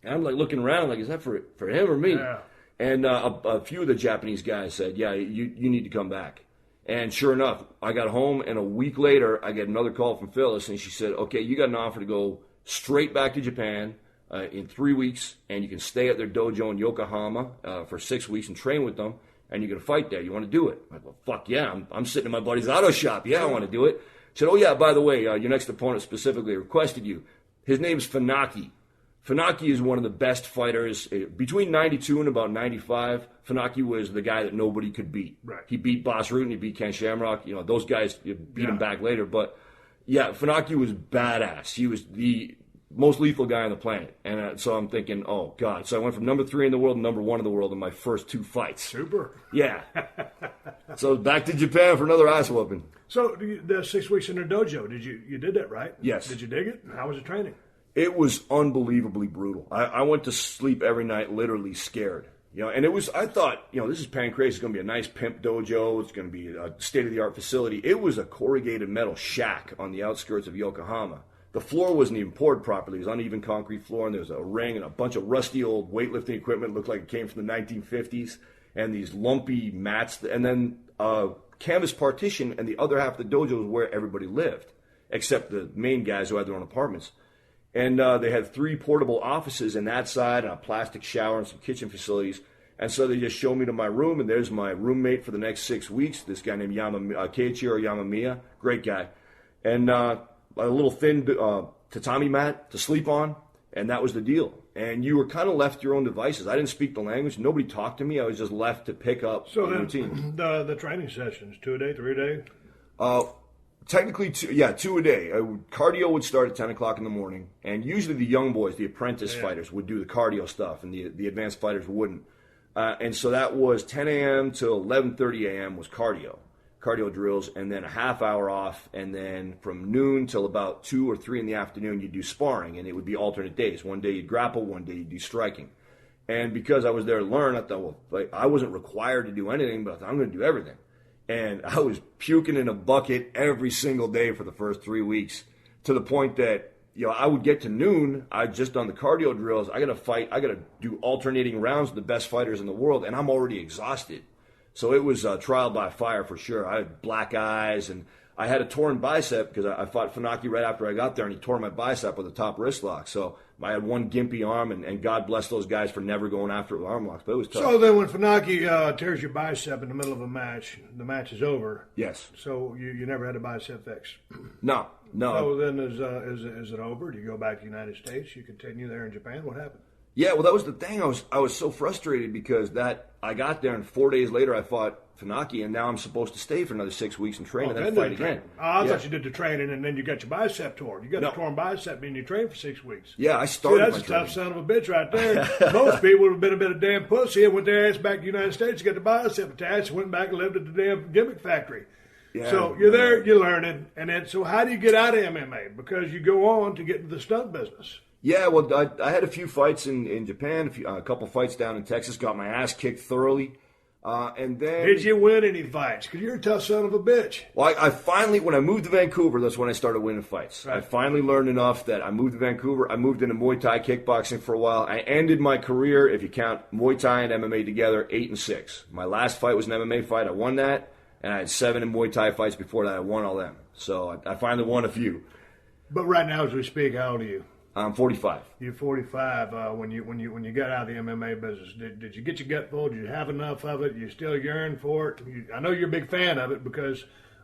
And I'm like looking around, like, is that for him or me? Yeah. And a few of the Japanese guys said, yeah, you need to come back. And sure enough, I got home, and a week later, I get another call from Phyllis, and she said, okay, you got an offer to go straight back to Japan in 3 weeks, and you can stay at their dojo in Yokohama for 6 weeks and train with them, and you're going to fight there. You want to do it? I'm like, well, fuck yeah. I'm sitting in my buddy's auto shop. Yeah, I want to do it. She said, oh, yeah, by the way, your next opponent specifically requested you. His name's Funaki. Funaki is one of the best fighters. Between 92 and about 95, Funaki was the guy that nobody could beat. Right. He beat Boss Root and he beat Ken Shamrock. You know, those guys beat him back later. But, yeah, Funaki was badass. He was the most lethal guy on the planet. And so I'm thinking, oh, God. So I went from number 3 in the world to number 1 in the world in my first 2 fights. Super. Yeah. So back to Japan for another ass whooping. So the 6 weeks in the dojo, you did that, right? Yes. Did you dig it? How was the training? It was unbelievably brutal. I went to sleep every night literally scared. You know, and I thought, this is Pancras. It's going to be a nice pimp dojo. It's going to be a state-of-the-art facility. It was a corrugated metal shack on the outskirts of Yokohama. The floor wasn't even poured properly. It was uneven concrete floor, and there was a ring and a bunch of rusty old weightlifting equipment. It looked like it came from the 1950s, and these lumpy mats, and then a canvas partition, and the other half of the dojo was where everybody lived, except the main guys who had their own apartments. And they had 3 portable offices in that side and a plastic shower and some kitchen facilities. And so they just showed me to my room, and there's my roommate for the next 6 weeks, this guy named Keiichiro Yamamiya, great guy. And a little thin tatami mat to sleep on, and that was the deal. And you were kind of left to your own devices. I didn't speak the language. Nobody talked to me. I was just left to pick up the routine. The training sessions, 2 a day, 3 a day? Technically, 2 a day. Cardio would start at 10 o'clock in the morning, and usually the young boys, the apprentice fighters, would do the cardio stuff, and the advanced fighters wouldn't. And so that was 10 a.m. to 11:30 a.m. was cardio drills, and then a half hour off, and then from noon till about 2 or 3 in the afternoon, you'd do sparring, and it would be alternate days. One day you'd grapple, one day you'd do striking. And because I was there to learn, I thought, I wasn't required to do anything, but I thought, I'm going to do everything. And I was puking in a bucket every single day for the first 3 weeks, to the point that, I would get to noon, I just done the cardio drills, I got to fight, I got to do alternating rounds with the best fighters in the world, and I'm already exhausted. So it was trial by fire for sure. I had black eyes, and I had a torn bicep because I fought Funaki right after I got there, and he tore my bicep with a top wrist lock. So I had one gimpy arm, and God bless those guys for never going after it with arm locks. But it was tough. So then when Funaki tears your bicep in the middle of a match, the match is over. Yes. So you never had a bicep fix? No. So then is it over? Do you go back to the United States? You continue there in Japan? What happened? Yeah, well, that was the thing. I was so frustrated because I got there, and 4 days later I fought Funaki, and now I'm supposed to stay for another 6 weeks and train and then fight again. I thought you did the training, and then you got your bicep torn. You got a torn bicep, and you trained for 6 weeks. Yeah, I started. That's a tough son of a bitch right there. Most people would have been a bit of damn pussy and went their ass back to the United States, got the bicep attached, went back and lived at the damn gimmick factory. Yeah, so you're there, you're learning, and then so how do you get out of MMA? Because you go on to get into the stunt business. Yeah, well, I had a few fights in Japan, a couple fights down in Texas, got my ass kicked thoroughly. And then, did you win any fights? Because you're a tough son of a bitch. Well, I finally, when I moved to Vancouver, that's when I started winning fights. Right. I finally learned enough that I moved to Vancouver. I moved into Muay Thai kickboxing for a while. I ended my career, if you count Muay Thai and MMA together, 8-6. My last fight was an MMA fight. I won that, and I had 7 in Muay Thai fights before that. I won all them. So I finally won a few. But right now, as we speak, how old are you? I'm 45. You're 45. When you got out of the MMA business, did you get your gut full? Did you have enough of it? You still yearn for it? I know you're a big fan of it because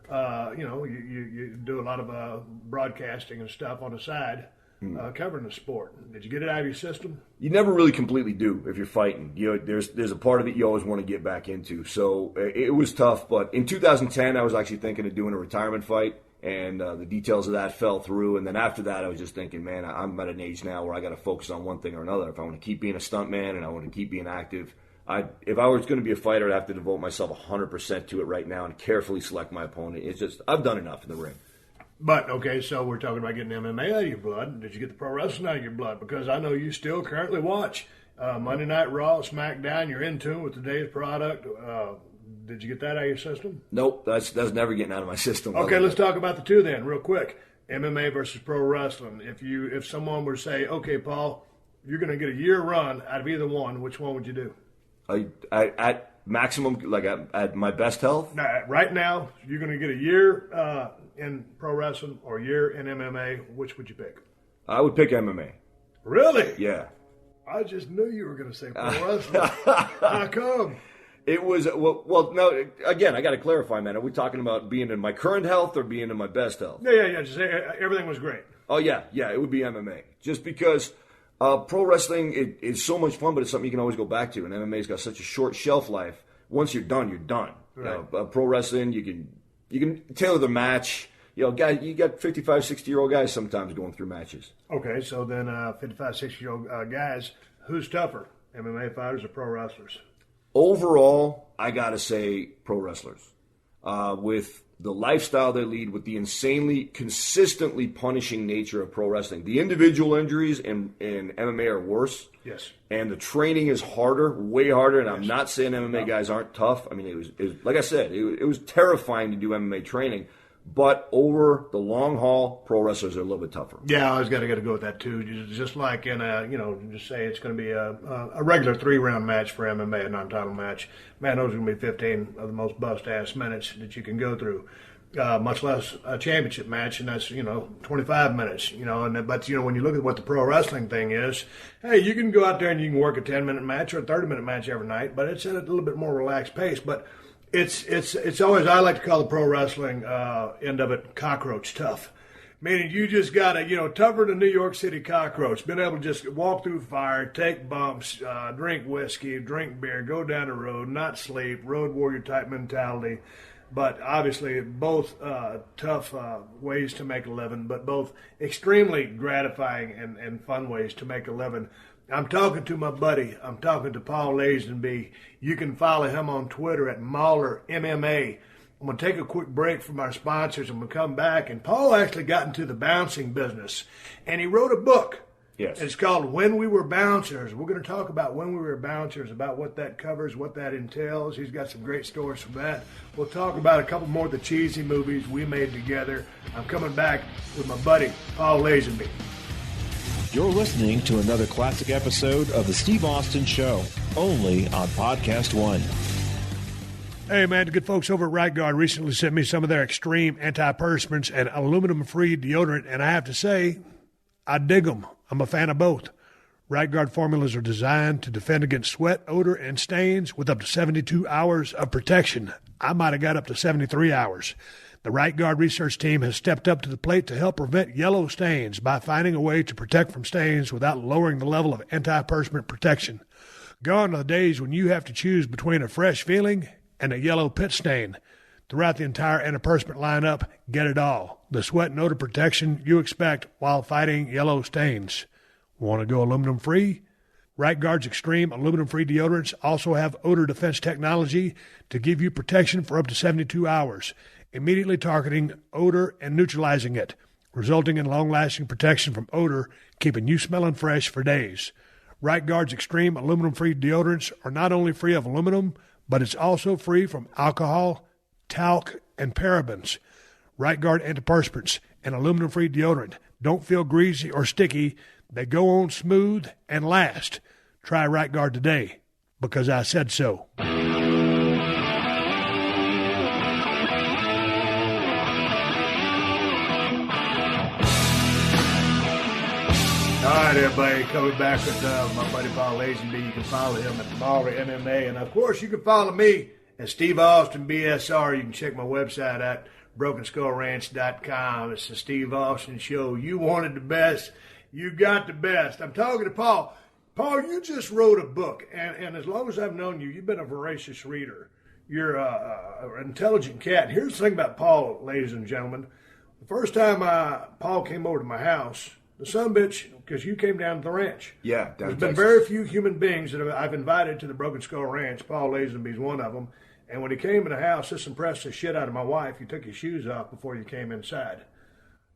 you do a lot of broadcasting and stuff on the side, covering the sport. Did you get it out of your system? You never really completely do if you're fighting. There's a part of it you always want to get back into. So it was tough. But in 2010, I was actually thinking of doing a retirement fight. And the details of that fell through. And then after that, I was just thinking, man, I'm at an age now where I got to focus on one thing or another. If I want to keep being a stuntman and I want to keep being active, if I was going to be a fighter, I'd have to devote myself 100% to it right now and carefully select my opponent. It's just, I've done enough in the ring. But, okay, so we're talking about getting MMA out of your blood. Did you get the pro wrestling out of your blood? Because I know you still currently watch Monday Night Raw, SmackDown. You're in tune with today's product. Did you get that out of your system? Nope, that's never getting out of my system. Okay, let's talk about the two then, real quick. MMA versus pro wrestling. If someone were to say, okay, Paul, you're going to get a year run out of either one, which one would you do? At maximum, like at my best health? Now, right now, you're going to get a year in pro wrestling or a year in MMA. Which would you pick? I would pick MMA. Really? Yeah. I just knew you were going to say pro wrestling. How come? It was, well, no, again, I got to clarify, man. Are we talking about being in my current health or being in my best health? Yeah. Just say everything was great. Oh, yeah, it would be MMA. Just because pro wrestling is so much fun, but it's something you can always go back to. And MMA's got such a short shelf life. Once you're done, you're done. Right. Pro wrestling, you can tailor the match. Guys, you got 55, 60-year-old guys sometimes going through matches. Okay, so then 55, 60-year-old guys, who's tougher, MMA fighters or pro wrestlers? Overall, I got to say pro wrestlers. With the lifestyle they lead, with the insanely, consistently punishing nature of pro wrestling. The individual injuries in MMA are worse. Yes. And the training is harder, way harder, and yes. I'm not saying MMA guys aren't tough. I mean, it was like I said, it was terrifying to do MMA training. But over the long haul, pro wrestlers are a little bit tougher. Yeah, I was got to go with that too. Just like in just say it's going to be a regular 3-round match for MMA, a non-title match. Man, those are going to be 15 of the most bust-ass minutes that you can go through. Much less a championship match, and that's 25 minutes. But when you look at what the pro wrestling thing is, hey, you can go out there and you can work a 10-minute match or a 30-minute match every night, but it's at a little bit more relaxed pace. But It's always, I like to call the pro wrestling end of it cockroach tough. Meaning you just got to, tougher than New York City cockroach. Been able to just walk through fire, take bumps, drink whiskey, drink beer, go down the road, not sleep, road warrior type mentality. But obviously both tough ways to make a living, but both extremely gratifying and fun ways to make a living. I'm talking to my buddy. I'm talking to Paul Lazenby. You can follow him on Twitter at Mauler MMA. I'm going to take a quick break from our sponsors and we'll come back. And Paul actually got into the bouncing business. And he wrote a book. Yes. It's called When We Were Bouncers. We're going to talk about When We Were Bouncers, about what that covers, what that entails. He's got some great stories from that. We'll talk about a couple more of the cheesy movies we made together. I'm coming back with my buddy, Paul Lazenby. You're listening to another classic episode of The Steve Austin Show, only on PodcastOne. Hey, man, the good folks over at Right Guard recently sent me some of their extreme antiperspirants and aluminum-free deodorant, and I have to say, I dig them. I'm a fan of both. Right Guard formulas are designed to defend against sweat, odor, and stains with up to 72 hours of protection. I might have got up to 73 hours. The Right Guard research team has stepped up to the plate to help prevent yellow stains by finding a way to protect from stains without lowering the level of antiperspirant protection. Gone are the days when you have to choose between a fresh feeling and a yellow pit stain. Throughout the entire antiperspirant lineup, get it all. The sweat and odor protection you expect while fighting yellow stains. Want to go aluminum-free? Right Guard's extreme aluminum-free deodorants also have odor defense technology to give you protection for up to 72 hours, immediately targeting odor and neutralizing it, resulting in long-lasting protection from odor, keeping you smelling fresh for days. Right Guard's extreme aluminum-free deodorants are not only free of aluminum, but it's also free from alcohol, talc, and parabens. Right Guard antiperspirants and aluminum-free deodorant don't feel greasy or sticky. They go on smooth and last. Try Right Guard today, because I said so. All right, everybody, coming back with my buddy Paul Lazenby. You can follow him at Marley MMA. And, of course, you can follow me at Steve Austin BSR. You can check my website at BrokenSkullRanch.com. It's the Steve Austin Show. You wanted the best. You got the best. I'm talking to Paul. Paul, you just wrote a book. And as long as I've known you, you've been a voracious reader. You're an intelligent cat. Here's the thing about Paul, ladies and gentlemen. The first time Paul came over to my house, the sumbitch, because you came down to the ranch. Yeah, There's been very few human beings that I've invited to the Broken Skull Ranch. Paul Lazenby is one of them. And when he came in the house, this impressed the shit out of my wife. He took his shoes off before you came inside.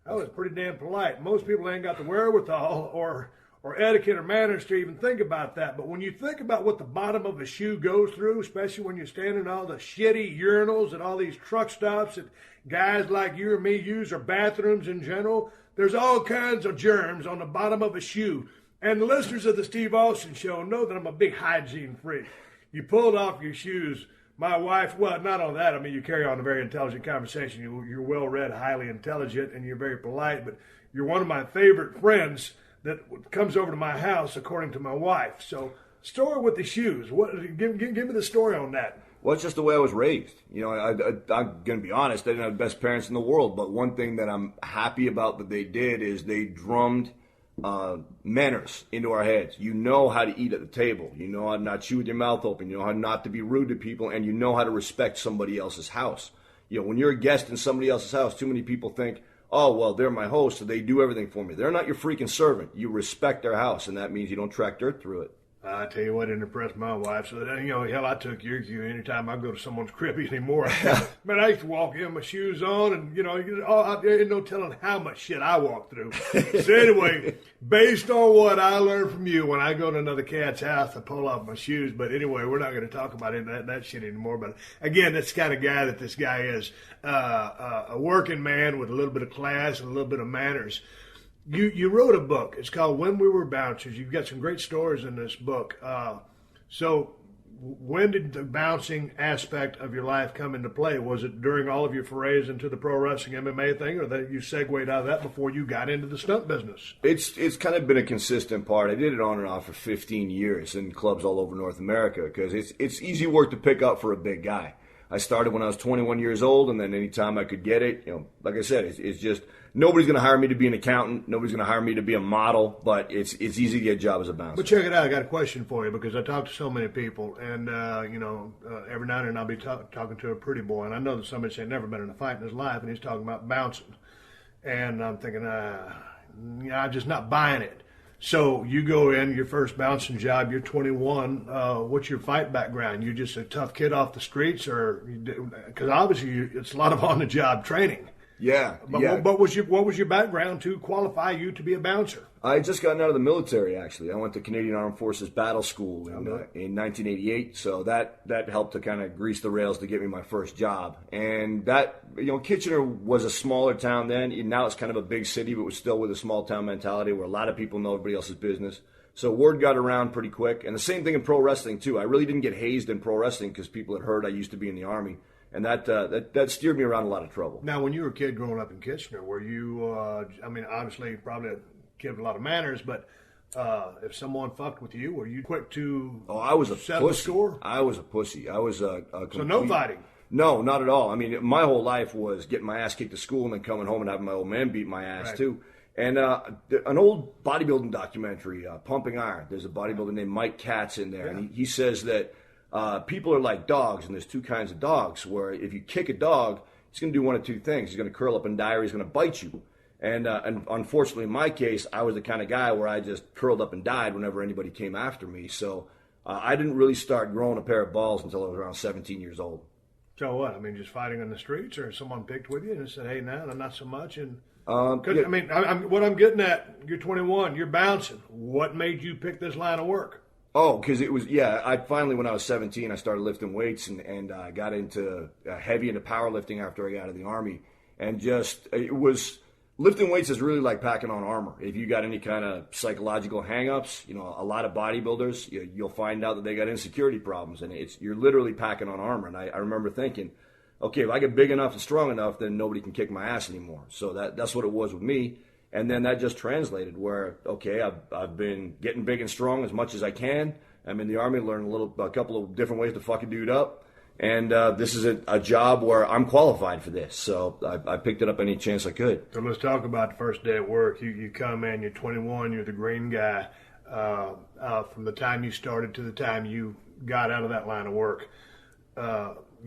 That was pretty damn polite. Most people ain't got the wherewithal or etiquette or manners to even think about that. But when you think about what the bottom of a shoe goes through, especially when you're standing in all the shitty urinals at all these truck stops that guys like you or me use, or bathrooms in general, there's all kinds of germs on the bottom of a shoe. And the listeners of the Steve Austin Show know that I'm a big hygiene freak. You pulled off your shoes. My wife, well, not on that. I mean, you carry on a very intelligent conversation. You're well-read, highly intelligent, and you're very polite. But you're one of my favorite friends that comes over to my house, according to my wife. So, story with the shoes. Give me the story on that. Well, it's just the way I was raised. You know, I'm going to be honest, I didn't have the best parents in the world, but one thing that I'm happy about that they did is they drummed manners into our heads. You know how to eat at the table. You know how to not chew with your mouth open. You know how not to be rude to people, and you know how to respect somebody else's house. You know, when you're a guest in somebody else's house, too many people think, oh, well, they're my host, so they do everything for me. They're not your freaking servant. You respect their house, and that means you don't track dirt through it. I tell you what, it impressed my wife. So, you know, hell, I took your cue anytime I go to someone's crib anymore. Man, I used to walk in with my shoes on, and, you know, ain't no telling how much shit I walked through. So anyway, based on what I learned from you, when I go to another cat's house, I pull off my shoes. But anyway, we're not going to talk about that shit anymore. But again, that's the kind of guy that this guy is, a working man with a little bit of class and a little bit of manners. You wrote a book. It's called When We Were Bouncers. You've got some great stories in this book. So when did the bouncing aspect of your life come into play? Was it during all of your forays into the pro wrestling MMA thing, or that you segued out of that before you got into the stunt business? It's kind of been a consistent part. I did it on and off for 15 years in clubs all over North America because it's easy work to pick up for a big guy. I started when I was 21 years old, and then anytime I could get it, you know, like I said, it's just nobody's going to hire me to be an accountant. Nobody's going to hire me to be a model, but it's easy to get a job as a bouncer. But check it out. I got a question for you because I talk to so many people, and, every now and then I'll be talking to a pretty boy, and I know that somebody's never been in a fight in his life, and he's talking about bouncing. And I'm thinking, I'm just not buying it. So you go in, your first bouncing job, you're 21. What's your fight background? You just a tough kid off the streets, or because obviously it's a lot of on-the-job training. Yeah. But yeah. What was your background to qualify you to be a bouncer? I just gotten out of the military, actually. I went to Canadian Armed Forces Battle School in 1988, so that helped to kind of grease the rails to get me my first job. And that, Kitchener was a smaller town then. Now it's kind of a big city, but we're still with a small town mentality where a lot of people know everybody else's business. So word got around pretty quick. And the same thing in pro wrestling, too. I really didn't get hazed in pro wrestling because people had heard I used to be in the Army. And that steered me around a lot of trouble. Now, when you were a kid growing up in Kitchener, were you, obviously probably a kid with a lot of manners, but if someone fucked with you, were you quick to I was a settle the pussy. score? I was a pussy. I was a complete... So no fighting? No, not at all. I mean, my whole life was getting my ass kicked at school and then coming home and having my old man beat my ass, right. too. And an old bodybuilding documentary, Pumping Iron, there's a bodybuilder named Mike Katz in there, and he says that people are like dogs, and there's two kinds of dogs, where if you kick a dog, he's going to do one of two things. He's going to curl up and die, or he's going to bite you. And unfortunately, in my case, I was the kind of guy where I just curled up and died whenever anybody came after me. So I didn't really start growing a pair of balls until I was around 17 years old. So what? I mean, just fighting on the streets, or someone picked with you and said, "Hey, now, not so much." And what I'm getting at, you're 21, you're bouncing. What made you pick this line of work? Oh, because it was, I finally, when I was 17, I started lifting weights and got into heavy into powerlifting after I got out of the Army. And lifting weights is really like packing on armor. If you got any kind of psychological hang-ups, a lot of bodybuilders, you'll find out that they got insecurity problems, and you're literally packing on armor. And I remember thinking, okay, if I get big enough and strong enough, then nobody can kick my ass anymore. So that's what it was with me. And then that just translated where, okay, I've been getting big and strong as much as I can. I'm in the Army, learned a couple of different ways to fuck a dude up. And this is a job where I'm qualified for this. So I picked it up any chance I could. So let's talk about the first day at work. You come in, you're 21, you're the green guy. From the time you started to the time you got out of that line of work,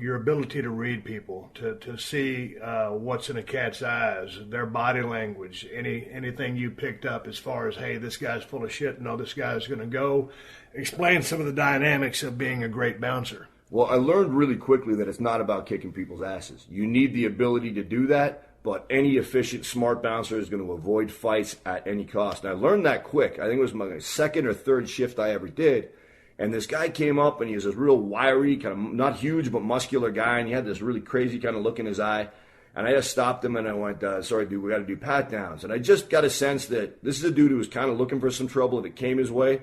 your ability to read people, to see what's in a cat's eyes, their body language, anything you picked up as far as, hey, this guy's full of shit, no, this guy's going to go. Explain some of the dynamics of being a great bouncer. Well, I learned really quickly that it's not about kicking people's asses. You need the ability to do that, but any efficient, smart bouncer is going to avoid fights at any cost. And I learned that quick. I think it was my second or third shift I ever did. And this guy came up, and he was this real wiry, kind of not huge, but muscular guy, and he had this really crazy kind of look in his eye. And I just stopped him, and I went, sorry, dude, we got to do pat-downs. And I just got a sense that this is a dude who was kind of looking for some trouble if it came his way,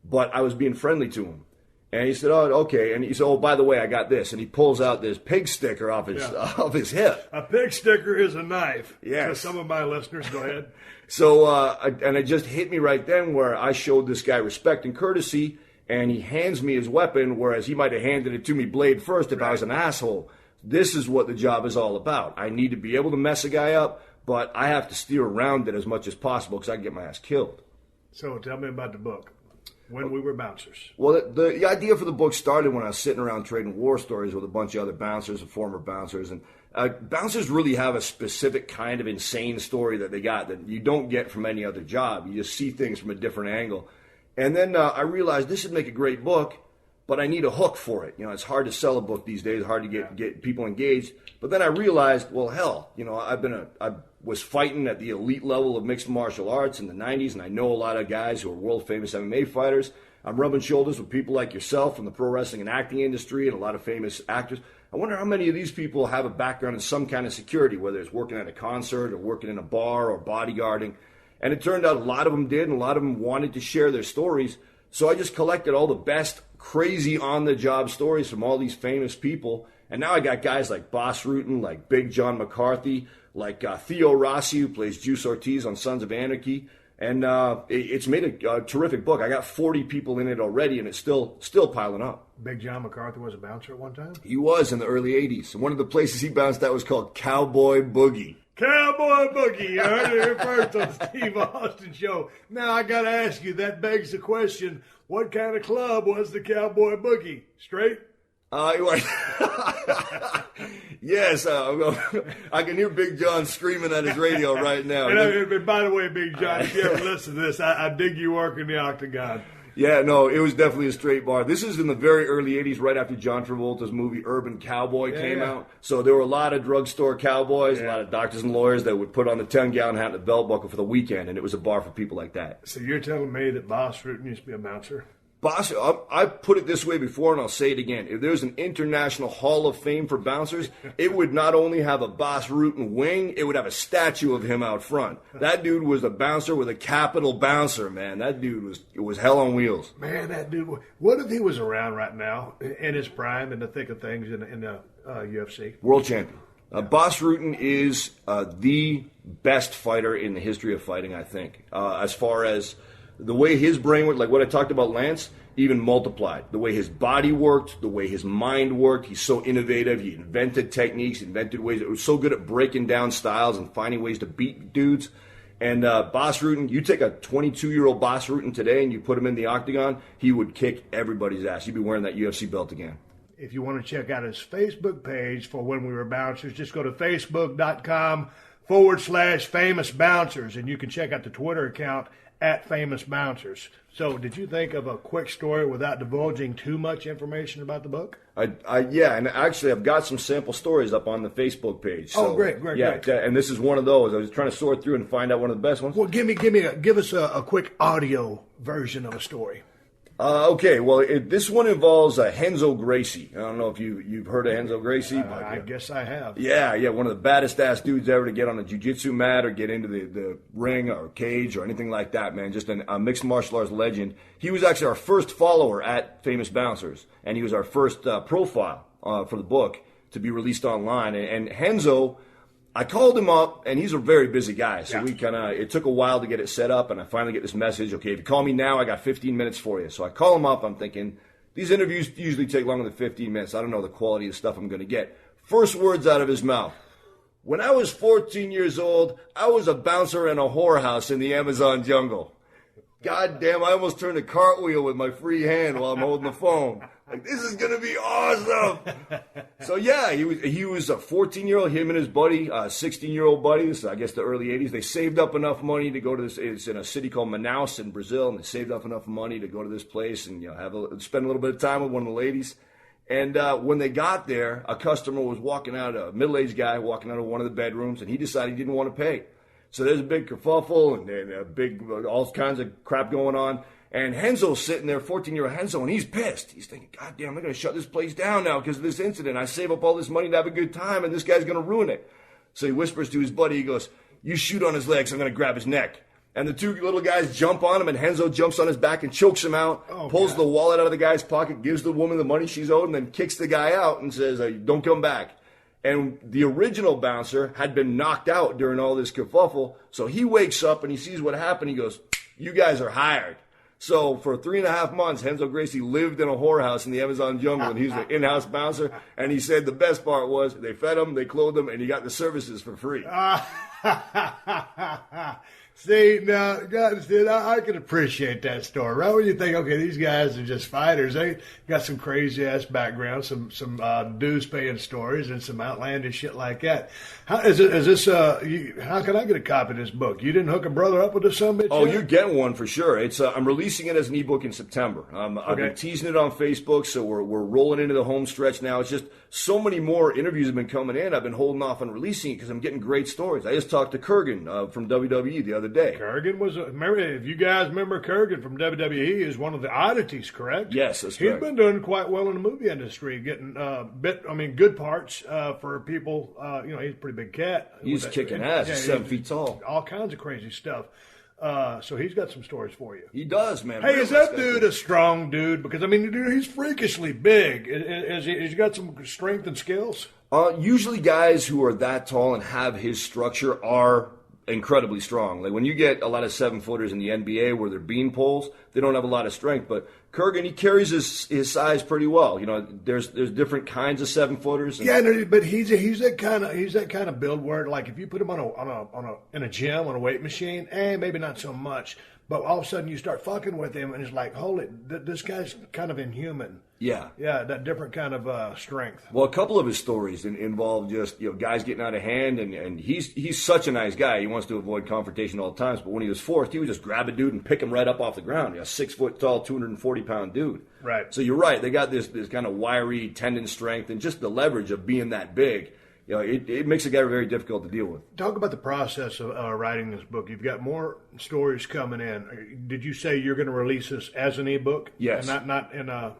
but I was being friendly to him. And he said, oh, okay. And he said, oh, by the way, I got this. And he pulls out this pig sticker off his hip. A pig sticker is a knife. Yes. For some of my listeners, go ahead. So, and it just hit me right then where I showed this guy respect and courtesy, and he hands me his weapon, whereas he might have handed it to me blade first if I was an asshole. This is what the job is all about. I need to be able to mess a guy up, but I have to steer around it as much as possible because I can get my ass killed. So tell me about the book. When we were bouncers. Well, the idea for the book started when I was sitting around trading war stories with a bunch of other bouncers and former bouncers. And bouncers really have a specific kind of insane story that they got that you don't get from any other job. You just see things from a different angle. And then I realized this would make a great book, but I need a hook for it. It's hard to sell a book these days, hard to get people engaged. But then I realized, well, hell, I was fighting at the elite level of mixed martial arts in the 90s, and I know a lot of guys who are world-famous MMA fighters. I'm rubbing shoulders with people like yourself from the pro wrestling and acting industry and a lot of famous actors. I wonder how many of these people have a background in some kind of security, whether it's working at a concert or working in a bar or bodyguarding. And it turned out a lot of them did, and a lot of them wanted to share their stories. So I just collected all the best, crazy on-the-job stories from all these famous people. And now I got guys like Boss Rutan, like Big John McCarthy, like Theo Rossi, who plays Juice Ortiz on Sons of Anarchy. And it's made a terrific book. I got 40 people in it already, and it's still piling up. Big John McCarthy was a bouncer at one time? He was in the early 80s. And one of the places he bounced at was called Cowboy Boogie. Cowboy Boogie. You heard it here first on the Steve Austin Show. Now, I got to ask you, that begs the question, what kind of club was the Cowboy Boogie? Straight? Yes, I can hear Big John screaming at his radio right now. And by the way, Big John, if you ever listen to this, I dig you working the octagon. Yeah, no, it was definitely a straight bar. This is in the very early 80s, right after John Travolta's movie Urban Cowboy came out. So there were a lot of drugstore cowboys, a lot of doctors and lawyers that would put on the 10-gallon hat and the belt buckle for the weekend, and it was a bar for people like that. So you're telling me that Boss Rutan used to be a bouncer? Boss, I put it this way before, and I'll say it again. If there's an international Hall of Fame for bouncers, it would not only have a Boss Rutan wing, it would have a statue of him out front. That dude was a bouncer with a capital bouncer, man. That dude was hell on wheels. Man, that dude. What if he was around right now in his prime, in the thick of things in the UFC? World champion. Boss Rutan is the best fighter in the history of fighting, I think. As far as the way his brain worked, like what I talked about Lance, even multiplied. The way his body worked, the way his mind worked. He's so innovative. He invented techniques, invented ways. It was so good at breaking down styles and finding ways to beat dudes. And Boss Rutan, you take a 22-year-old Boss Rutan today and you put him in the octagon, he would kick everybody's ass. He'd be wearing that UFC belt again. If you want to check out his Facebook page for When We Were Bouncers, just go to facebook.com/famous bouncers, and you can check out the Twitter account at Famous Bouncers. So did you think of a quick story without divulging too much information about the book? Yeah, and actually I've got some sample stories up on the Facebook page. So, great. And this is one of those. I was trying to sort through and find out one of the best ones. Well, give us a quick audio version of a story. Okay, well, this one involves Renzo Gracie. I don't know if you've heard of Renzo Gracie. But, I guess I have. Yeah, one of the baddest ass dudes ever to get on a jiu-jitsu mat or get into the ring or cage or anything like that, man. Just a mixed martial arts legend. He was actually our first follower at Famous Bouncers, and he was our first profile for the book to be released online. And Renzo, I called him up, and he's a very busy guy, so it took a while to get it set up, and I finally get this message, okay, if you call me now, I got 15 minutes for you. So I call him up, I'm thinking, these interviews usually take longer than 15 minutes. I don't know the quality of the stuff I'm going to get. First words out of his mouth. When I was 14 years old, I was a bouncer in a whorehouse in the Amazon jungle. God damn, I almost turned a cartwheel with my free hand while I'm holding the phone. Like, this is going to be awesome. So, yeah, he was a 14-year-old, him and his buddy, 16-year-old buddy. This is, I guess, the early 80s. They saved up enough money to go to this. It's in a city called Manaus in Brazil, and they saved up enough money to go to this place and spend a little bit of time with one of the ladies. And when they got there, a customer was walking out, a middle-aged guy walking out of one of the bedrooms, and he decided he didn't want to pay. So there's a big kerfuffle and a big, all kinds of crap going on. And Renzo's sitting there, 14-year-old Renzo, and he's pissed. He's thinking, God damn, they're going to shut this place down now because of this incident. I save up all this money to have a good time, and this guy's going to ruin it. So he whispers to his buddy, he goes, you shoot on his legs, I'm going to grab his neck. And the two little guys jump on him, and Renzo jumps on his back and chokes him out, pulls the wallet out of the guy's pocket, gives the woman the money she's owed, and then kicks the guy out and says, don't come back. And the original bouncer had been knocked out during all this kerfuffle, so he wakes up and he sees what happened. He goes, you guys are hired. So for 3.5 months, Renzo Gracie lived in a whorehouse in the Amazon jungle, and he was an in-house bouncer. And he said the best part was they fed him, they clothed him, and he got the services for free. See, now, guys, I can appreciate that story. Right when you think, okay, these guys are just fighters. They got some crazy-ass background, some dues-paying stories, and some outlandish shit like that. How can I get a copy of this book? You didn't hook a brother up with this son of a bitch? Oh, you're getting one for sure. It's I'm releasing it as an ebook in September. I've been teasing it on Facebook, so we're rolling into the home stretch now. It's just so many more interviews have been coming in. I've been holding off on releasing it because I'm getting great stories. I just talked to Kurgan from WWE the other day. Kurgan remember, if you guys remember Kurgan from WWE, is one of the oddities, correct? Yes, that's correct. He's been doing quite well in the movie industry, getting good parts for people. He's a pretty big cat. He's kicking ass. He's 7 feet tall. All kinds of crazy stuff. So he's got some stories for you. He does, man. Hey, is that dude a strong dude? Because, dude, he's freakishly big. Has he got some strength and skills? Usually guys who are that tall and have his structure are incredibly strong. Like when you get a lot of 7-footers in the NBA where they're bean poles, they don't have a lot of strength. But Kurgan, he carries his size pretty well. There's different kinds of 7-footers. But he's that kind of build where, like, if you put him in a gym on a weight machine, maybe not so much. But all of a sudden you start fucking with him, and it's like, holy, this guy's kind of inhuman. Yeah. Yeah, that different kind of strength. Well, a couple of his stories involve just guys getting out of hand, and he's such a nice guy. He wants to avoid confrontation all the time. But when he was forced, he would just grab a dude and pick him right up off the ground. 6-foot-tall, 240-pound dude. Right. So you're right. They got this kind of wiry tendon strength and just the leverage of being that big it makes a guy very difficult to deal with. Talk about the process of writing this book. You've got more stories coming in. Did you say you're going to release this as an ebook? Yes. And not in a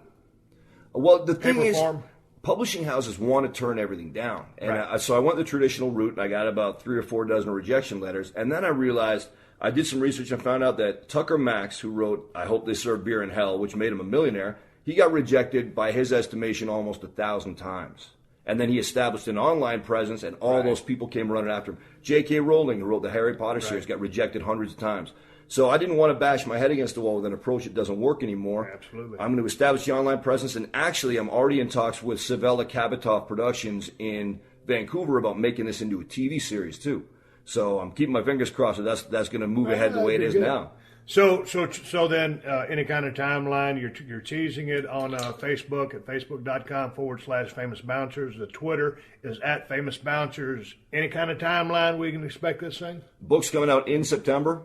the thing paper is, form? Publishing houses want to turn everything down. And so I went the traditional route, and I got about 3 or 4 dozen rejection letters. And then I realized, I did some research and found out that Tucker Max, who wrote I Hope They Serve Beer in Hell, which made him a millionaire, he got rejected by his estimation almost 1,000 times. And then he established an online presence, and all those people came running after him. J.K. Rowling, who wrote the Harry Potter series, got rejected hundreds of times. So I didn't want to bash my head against the wall with an approach that doesn't work anymore. Absolutely. I'm going to establish the online presence, and actually I'm already in talks with Savella Kabatoff Productions in Vancouver about making this into a TV series too. So I'm keeping my fingers crossed that that's going to move ahead the way it is now. So then, any kind of timeline, you're teasing it on Facebook at facebook.com/Famous Bouncers. The Twitter is at Famous Bouncers. Any kind of timeline we can expect this thing? Book's coming out in September,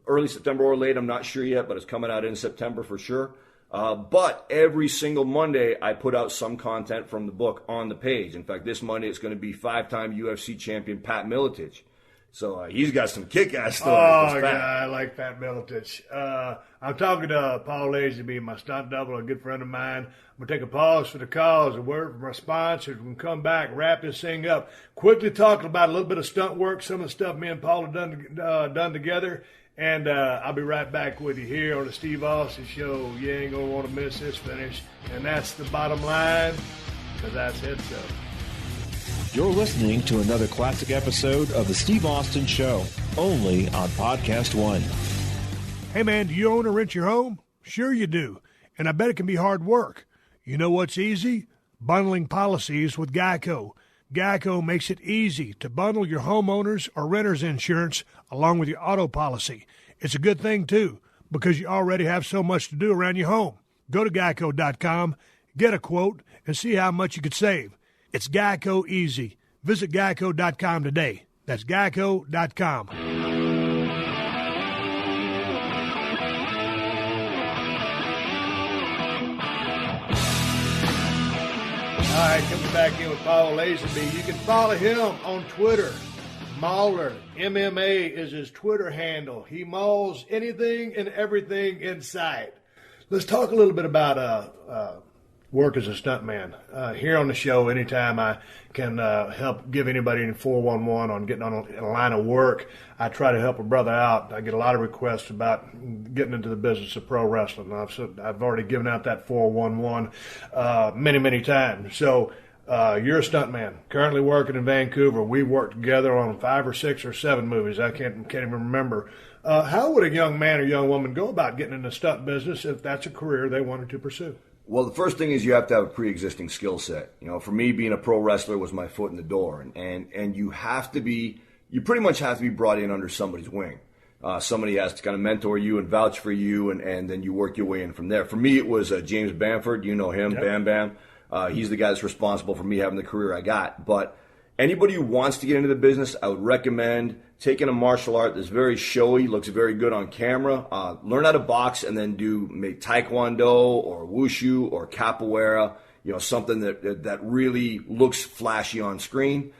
early September or late. I'm not sure yet, but it's coming out in September for sure. But every single Monday, I put out some content from the book on the page. In fact, this Monday it's going to be 5-time UFC champion Pat Miletich. So he's got some kick-ass stories. Oh, yeah, I like Pat Miletich. I'm talking to Paul Lazenby, my stunt double, a good friend of mine. I'm going to take a pause for the cause, a word from our sponsors. We're going to come back, wrap this thing up. Quickly talking about a little bit of stunt work, some of the stuff me and Paul have done together. And I'll be right back with you here on the Steve Austin Show. You ain't going to want to miss this finish. And that's the bottom line, because I said so. You're listening to another classic episode of The Steve Austin Show, only on PodcastOne. Hey, man, do you own or rent your home? Sure you do. And I bet it can be hard work. You know what's easy? Bundling policies with Geico. Geico makes it easy to bundle your homeowners or renters insurance along with your auto policy. It's a good thing, too, because you already have so much to do around your home. Go to geico.com, get a quote, and see how much you could save. It's Geico easy. Visit geico.com today. That's geico.com. All right, coming back in with Paul Lazenby. You can follow him on Twitter. Mauler, MMA is his Twitter handle. He mauls anything and everything in sight. Let's talk a little bit about work as a stuntman. Here on the show, anytime I can help give anybody in 411 on getting on a line of work, I try to help a brother out. I get a lot of requests about getting into the business of pro wrestling. I've already given out that 411 many, many times. So you're a stuntman, currently working in Vancouver. We've worked together on 5 or 6 or 7 movies. I can't even remember. How would a young man or young woman go about getting in the stunt business if that's a career they wanted to pursue? Well, the first thing is you have to have a pre-existing skill set. You know, for me, being a pro wrestler was my foot in the door, and you pretty much have to be brought in under somebody's wing. Somebody has to kind of mentor you and vouch for you, and then you work your way in from there. For me, it was James Bamford. You know him, yep. Bam Bam. He's the guy that's responsible for me having the career I got. But anybody who wants to get into the business, I would recommend taking a martial art that's very showy, looks very good on camera. Learn how to box and then do maybe taekwondo or wushu or capoeira, something that really looks flashy on screen.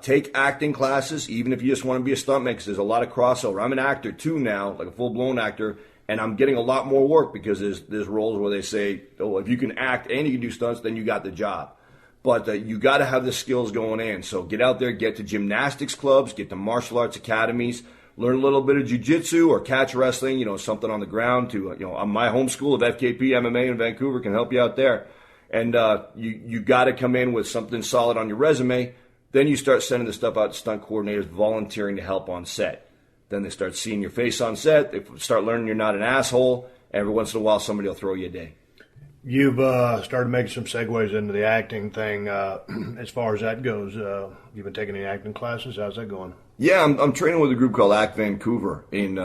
Take acting classes, even if you just want to be a stuntman, because there's a lot of crossover. I'm an actor too now, like a full-blown actor, and I'm getting a lot more work because there's roles where they say, oh, if you can act and you can do stunts, then you got the job. But you got to have the skills going in. So get out there, get to gymnastics clubs, get to martial arts academies, learn a little bit of jiu-jitsu or catch wrestling, something on the ground. My home school of FKP MMA in Vancouver can help you out there. And you got to come in with something solid on your resume. Then you start sending the stuff out to stunt coordinators, volunteering to help on set. Then they start seeing your face on set. They start learning you're not an asshole. Every once in a while, somebody will throw you a day. You've started making some segues into the acting thing. As far as that goes, you've been taking any acting classes? How's that going? Yeah, I'm training with a group called Act Vancouver in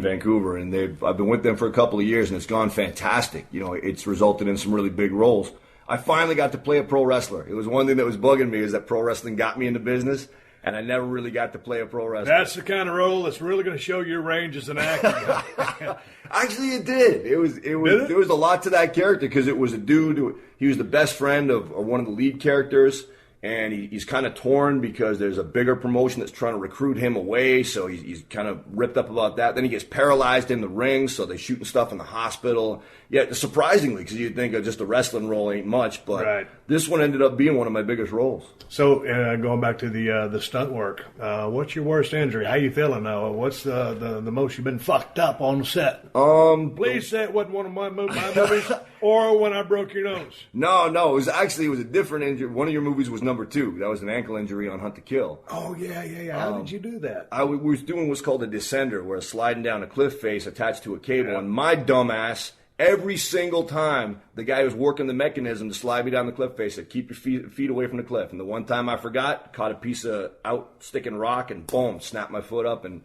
Vancouver, and I've been with them for a couple of years, and it's gone fantastic. It's resulted in some really big roles. I finally got to play a pro wrestler. It was one thing that was bugging me, is that pro wrestling got me into business, and I never really got to play a pro wrestler. That's the kind of role that's really going to show your range as an actor. Actually, it did. It was. There was a lot to that character because it was a dude. He was the best friend of one of the lead characters, and he's kind of torn because there's a bigger promotion that's trying to recruit him away, so he's kind of ripped up about that. Then he gets paralyzed in the ring, so they're shooting stuff in the hospital. Yeah, surprisingly, because you'd think just a wrestling role ain't much, but this one ended up being one of my biggest roles. So going back to the stunt work, what's your worst injury? How you feeling now? What's the most you've been fucked up on the set? Please say it wasn't one of my movies or when I broke your nose. No, it was a different injury. One of your movies was number 2. That was an ankle injury on Hunt to Kill. Oh, yeah. How did you do that? We was doing what's called a descender, where it's sliding down a cliff face attached to a cable. And my dumbass, every single time the guy was working the mechanism to slide me down the cliff face, said, keep your feet away from the cliff. And the one time I forgot, caught a piece of out-sticking rock and boom, snapped my foot up and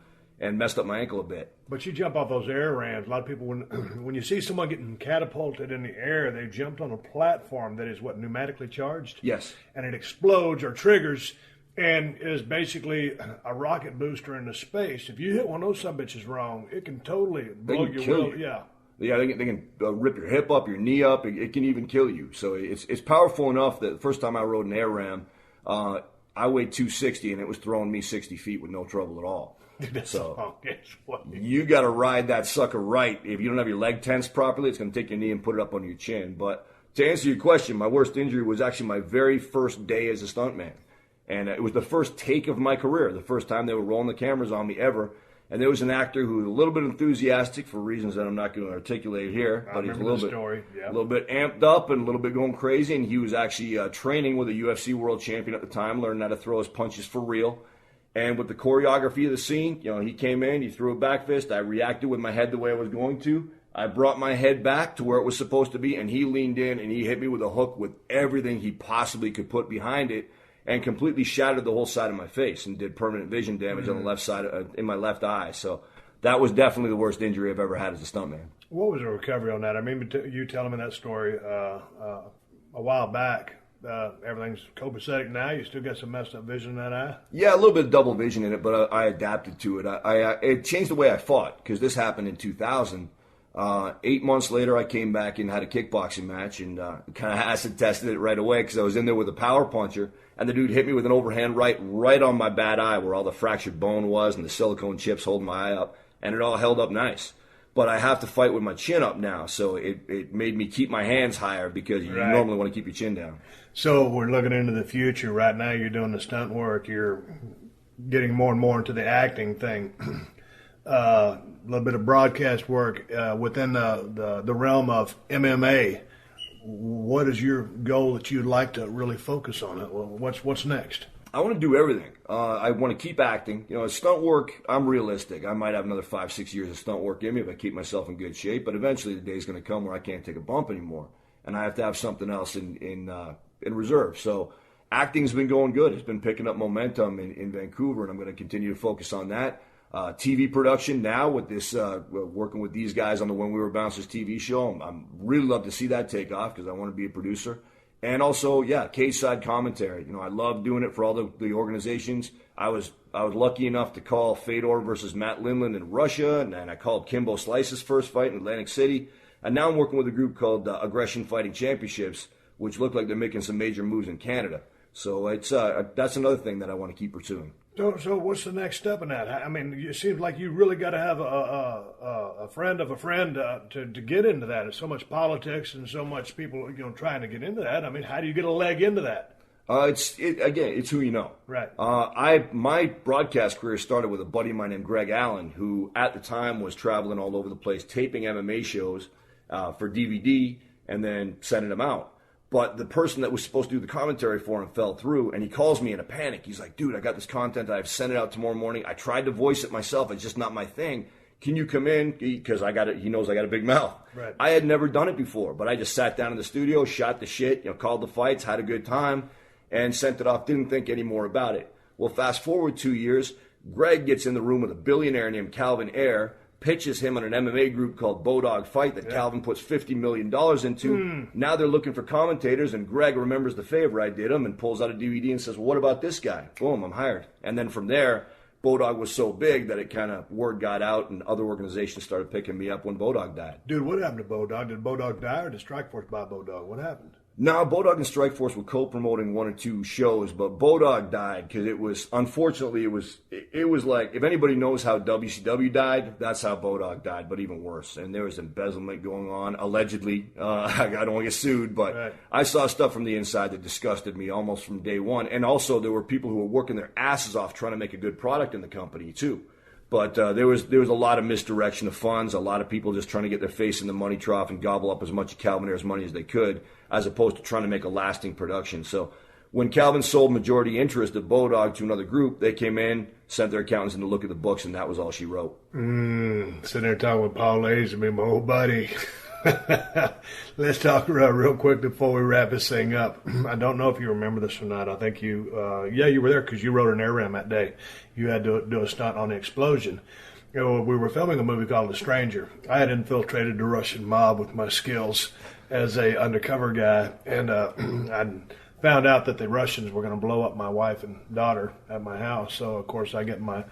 messed up my ankle a bit. But you jump off those air ramps. A lot of people, when you see someone getting catapulted in the air, they jumped on a platform that is pneumatically charged. Yes. And it explodes or triggers and is basically a rocket booster into space. If you hit one of those subbitches wrong, it can totally blow your will. Yeah. Yeah, they can rip your hip up, your knee up. It can even kill you. So it's powerful enough that the first time I rode an air ram, I weighed 260 and it was throwing me 60 feet with no trouble at all. So you got to ride that sucker right. If you don't have your leg tensed properly, it's going to take your knee and put it up on your chin. But to answer your question, my worst injury was actually my very first day as a stuntman. And it was the first take of my career, the first time they were rolling the cameras on me ever. And there was an actor who was a little bit enthusiastic for reasons that I'm not going to articulate here. But he's a little bit amped up and a little bit going crazy. And he was actually training with a UFC world champion at the time, learning how to throw his punches for real. And with the choreography of the scene, he came in, he threw a back fist. I reacted with my head the way I was going to. I brought my head back to where it was supposed to be, and he leaned in and he hit me with a hook with everything he possibly could put behind it, and completely shattered the whole side of my face and did permanent vision damage on the left side, in my left eye. So that was definitely the worst injury I've ever had as a stuntman. What was the recovery on that? I remember you telling me that story a while back. Everything's copacetic now. You still got some messed up vision in that eye? Yeah, a little bit of double vision in it, but I adapted to it. It changed the way I fought, because this happened in 2000. 8 months later, I came back and had a kickboxing match and kind of acid tested it right away, because I was in there with a power puncher, and the dude hit me with an overhand right on my bad eye where all the fractured bone was and the silicone chips holding my eye up, and it all held up nice. But I have to fight with my chin up now, so it made me keep my hands higher, because you normally want to keep your chin down. So we're looking into the future. Right now you're doing the stunt work. You're getting more and more into the acting thing. A little bit of broadcast work within the realm of MMA. What is your goal that you'd like to really focus on? What's next? I want to do everything. I want to keep acting. Stunt work, I'm realistic. I might have another 5-6 years of stunt work in me if I keep myself in good shape, but eventually the day's going to come where I can't take a bump anymore, and I have to have something else in reserve. So acting's been going good. It's been picking up momentum in Vancouver, and I'm going to continue to focus on that. TV production now with this, working with these guys on the When We Were Bouncers TV show. I'm really love to see that take off, because I want to be a producer. And also, cage-side commentary. I love doing it for all the organizations. I was lucky enough to call Fedor versus Matt Lindland in Russia, and I called Kimbo Slice's first fight in Atlantic City. And now I'm working with a group called Aggression Fighting Championships, which look like they're making some major moves in Canada. So that's another thing that I want to keep pursuing. So what's the next step in that? I mean, it seems like you really got to have a friend of a friend to get into that. There's so much politics and so much people trying to get into that. I mean, how do you get a leg into that? It's who you know. Right. My broadcast career started with a buddy of mine named Greg Allen, who at the time was traveling all over the place, taping MMA shows for DVD and then sending them out. But the person that was supposed to do the commentary for him fell through, and he calls me in a panic. He's like, dude, I got this content. I've sent it out tomorrow morning. I tried to voice it myself. It's just not my thing. Can you come in? Because he knows I got a big mouth. Right. I had never done it before, but I just sat down in the studio, shot the shit, called the fights, had a good time, and sent it off. Didn't think any more about it. Well, fast forward 2 years, Greg gets in the room with a billionaire named Calvin Ayre, pitches him on an MMA group called Bodog Fight that Calvin puts $50 million into. Now they're looking for commentators, and Greg remembers the favor I did him and pulls out a DVD and says, well, what about this guy? Boom, I'm hired. And then from there, Bodog was so big that it kind of, word got out, and other organizations started picking me up when Bodog died. Dude, what happened to Bodog? Did Bodog die, or did Strikeforce buy Bodog? What happened? No, Bodog and Strikeforce were co-promoting one or two shows, but Bodog died because it was, unfortunately, it was like, if anybody knows how WCW died, that's how Bodog died, but even worse. And there was embezzlement going on, allegedly. I don't want to get sued, but right. I saw stuff from the inside that disgusted me almost from day one. And also, there were people who were working their asses off trying to make a good product in the company, too. But there was a lot of misdirection of funds, a lot of people just trying to get their face in the money trough and gobble up as much of Calvin Air's money as they could, as opposed to trying to make a lasting production. So when Calvin sold majority interest of Bodog to another group, they came in, sent their accountants in to look at the books, and that was all she wrote. Sitting there talking with Paul Lazenby, my old buddy. Let's talk real quick before we wrap this thing up. I don't know if you remember this or not. I think you were there because you rode an air ram that day. You had to do a stunt on the explosion. We were filming a movie called The Stranger. I had infiltrated the Russian mob with my skills as a undercover guy, and I found out that the Russians were going to blow up my wife and daughter at my house. So, of course, I get my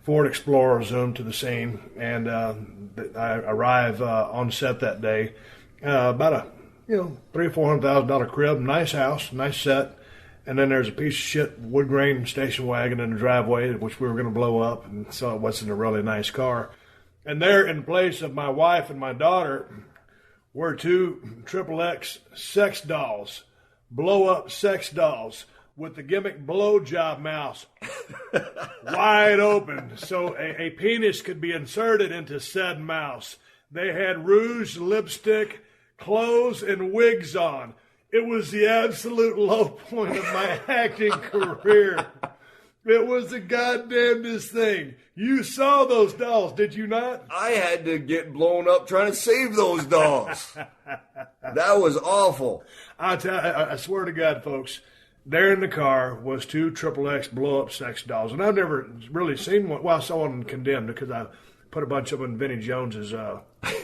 Ford Explorer zoomed to the scene, and I arrive on set that day. About a $300,000-$400,000 crib, nice house, nice set, and then there's a piece of shit wood grain station wagon in the driveway, which we were going to blow up, and so it wasn't a really nice car. And there, in place of my wife and my daughter, were two XXX sex dolls, blow-up sex dolls, with the gimmick blowjob mouse wide open so a penis could be inserted into said mouse. They had rouge, lipstick, clothes, and wigs on. It was the absolute low point of my acting career. It was the goddamnest thing. You saw those dolls, did you not? I had to get blown up trying to save those dolls. That was awful. I swear to God, folks, there in the car was two XXX blow-up sex dolls. And I've never really seen one. Well, I saw one condemned because I put a bunch of them in Vinnie Jones's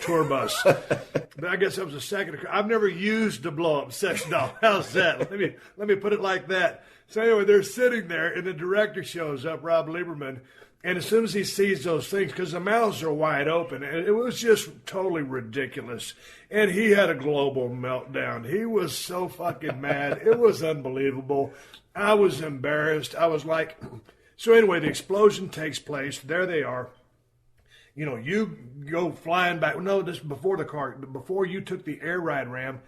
tour bus. But I guess that was a second. I've never used a blow-up sex doll. How's that? Let me put it like that. So anyway, they're sitting there, and the director shows up, Rob Lieberman, and as soon as he sees those things, because the mouths are wide open, and it was just totally ridiculous. And he had a global meltdown. He was so fucking mad. It was unbelievable. I was embarrassed. I was like, so anyway, the explosion takes place. There they are. You know, you go flying back. No, this is before the car. Before you took the air ride ram,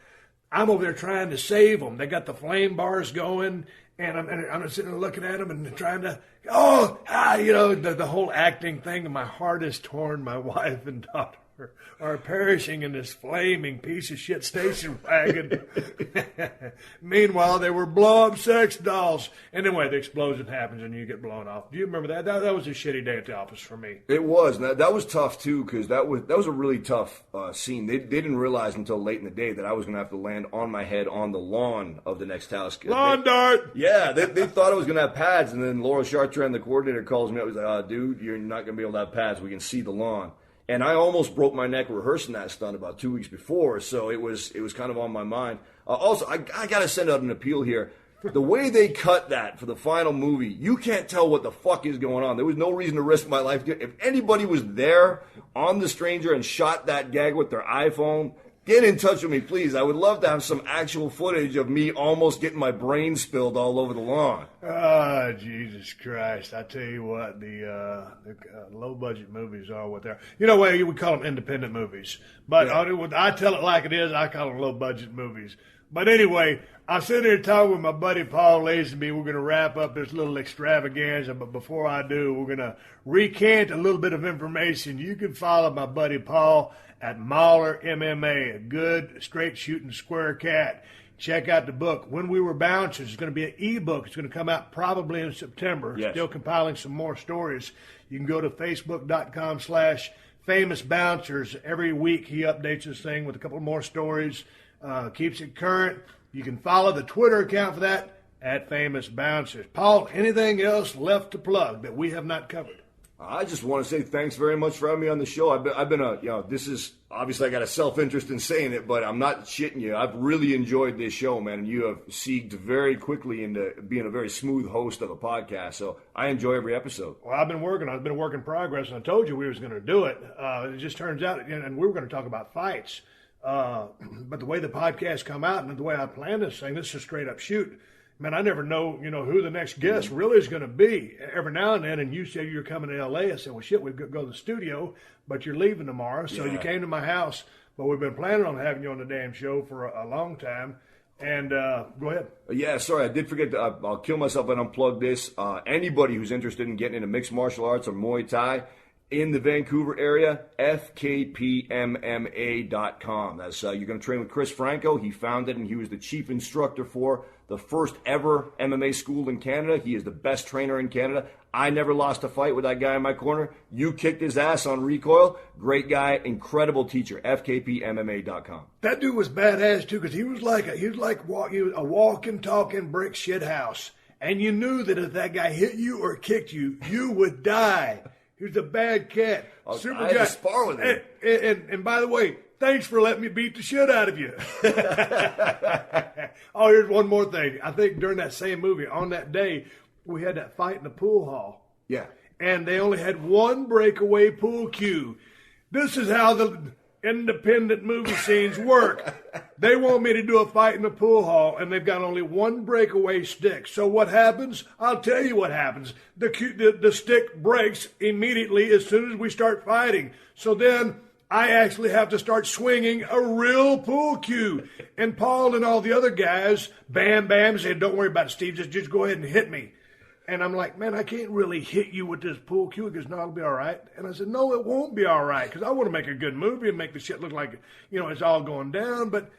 I'm over there trying to save them. They got the flame bars going, and I'm sitting there looking at them and trying to, the whole acting thing. And my heart is torn. My wife and daughter are perishing in this flaming piece of shit station wagon. Meanwhile, they were blow-up sex dolls. Anyway, the explosion happens and you get blown off. Do you remember that? That was a shitty day at the office for me. It was. That was tough, too, because that was a really tough scene. They didn't realize until late in the day that I was going to have to land on my head on the lawn of the next house. Lawn dart! Yeah, they thought I was going to have pads, and then Laura Chartrand, the coordinator, calls me up. He's like, dude, you're not going to be able to have pads. We can see the lawn. And I almost broke my neck rehearsing that stunt about 2 weeks before, so it was kind of on my mind. Also, I got to send out an appeal here. The way they cut that for the final movie, you can't tell what the fuck is going on. There was no reason to risk my life. If anybody was there on The Stranger and shot that gag with their iPhone, get in touch with me, please. I would love to have some actual footage of me almost getting my brain spilled all over the lawn. Oh, Jesus Christ. I tell you what, the low-budget movies are what they are. You know what, we call them independent movies. But yeah. I tell it like it is. I call them low-budget movies. But anyway, I'm sitting here talking with my buddy Paul Lazenby. We're going to wrap up this little extravaganza. But before I do, we're going to recant a little bit of information. You can follow my buddy Paul at Mahler MMA, a good, straight-shooting square cat. Check out the book, When We Were Bouncers. It's going to be an e-book. It's going to come out probably in September. Yes. Still compiling some more stories. You can go to facebook.com/famousbouncers. Every week he updates this thing with a couple more stories, keeps it current. You can follow the Twitter account for that, at Famous Bouncers. Paul, anything else left to plug that we have not covered? I just want to say thanks very much for having me on the show. I've been this is, obviously I got a self-interest in saying it, but I'm not shitting you. I've really enjoyed this show, man, and you have seeked very quickly into being a very smooth host of a podcast, so I enjoy every episode. Well, I've been working in progress, and I told you we was going to do it. It just turns out, and we were going to talk about fights. But the way the podcast come out and the way I plan this thing, this is a straight up shoot. Man, I never know, who the next guest really is going to be. Every now and then, and you said you're coming to L.A. I said, well, shit, we'd go to the studio, but you're leaving tomorrow. So you came to my house, but we've been planning on having you on the damn show for a long time. And go ahead. Yeah, sorry, I did forget. I'll kill myself and unplug this. Anybody who's interested in getting into mixed martial arts or Muay Thai in the Vancouver area, fkpmma.com. That's you're going to train with Chris Franco. He founded and he was the chief instructor for the first ever MMA school in Canada. He is the best trainer in Canada. I never lost a fight with that guy in my corner. You kicked his ass on recoil. Great guy, incredible teacher. fkpmma.com. That dude was badass too, because he was like a walking, talking brick shit house, and you knew that if that guy hit you or kicked you, you would die. He was a bad cat. Super I had guy. to spar with him. And by the way, thanks for letting me beat the shit out of you. Oh, here's one more thing. I think during that same movie, on that day, we had that fight in the pool hall. Yeah. And they only had one breakaway pool cue. This is how the independent movie scenes work. They want me to do a fight in the pool hall, and they've got only one breakaway stick. So what happens? I'll tell you what happens. The stick breaks immediately as soon as we start fighting. So then I actually have to start swinging a real pool cue. And Paul and all the other guys, bam, said, don't worry about it, Steve. Just go ahead and hit me. And I'm like, man, I can't really hit you with this pool cue. He goes, no, it'll be all right. And I said, no, it won't be all right, because I want to make a good movie and make the shit look like, it's all going down. But,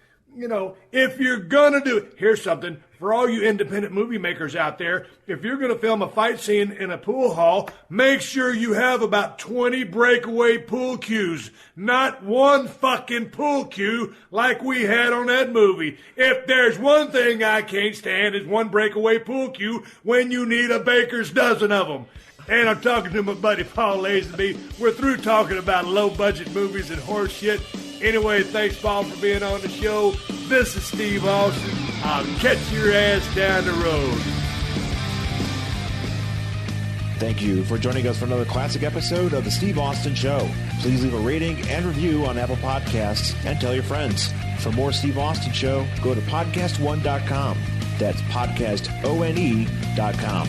if you're going to do it, here's something. For all you independent movie makers out there, if you're going to film a fight scene in a pool hall, make sure you have about 20 breakaway pool cues. Not one fucking pool cue like we had on that movie. If there's one thing I can't stand is one breakaway pool cue when you need a baker's dozen of them. And I'm talking to my buddy Paul Lazenby. We're through talking about low-budget movies and horse shit. Anyway, thanks, Paul, for being on the show. This is Steve Austin. I'll catch your ass down the road. Thank you for joining us for another classic episode of The Steve Austin Show. Please leave a rating and review on Apple Podcasts and tell your friends. For more Steve Austin Show, go to PodcastOne.com. That's PodcastOne.com.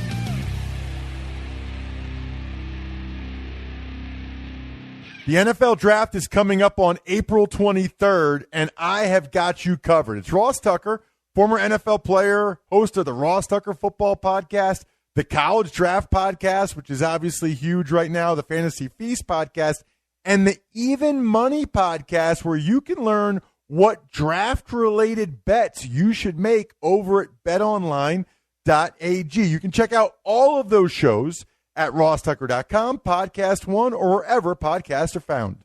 The NFL Draft is coming up on April 23rd, and I have got you covered. It's Ross Tucker, former NFL player, host of the Ross Tucker Football Podcast, the College Draft Podcast, which is obviously huge right now, the Fantasy Feast Podcast, and the Even Money Podcast, where you can learn what draft-related bets you should make over at betonline.ag. You can check out all of those shows at rosstucker.com, PodcastOne, or wherever podcasts are found.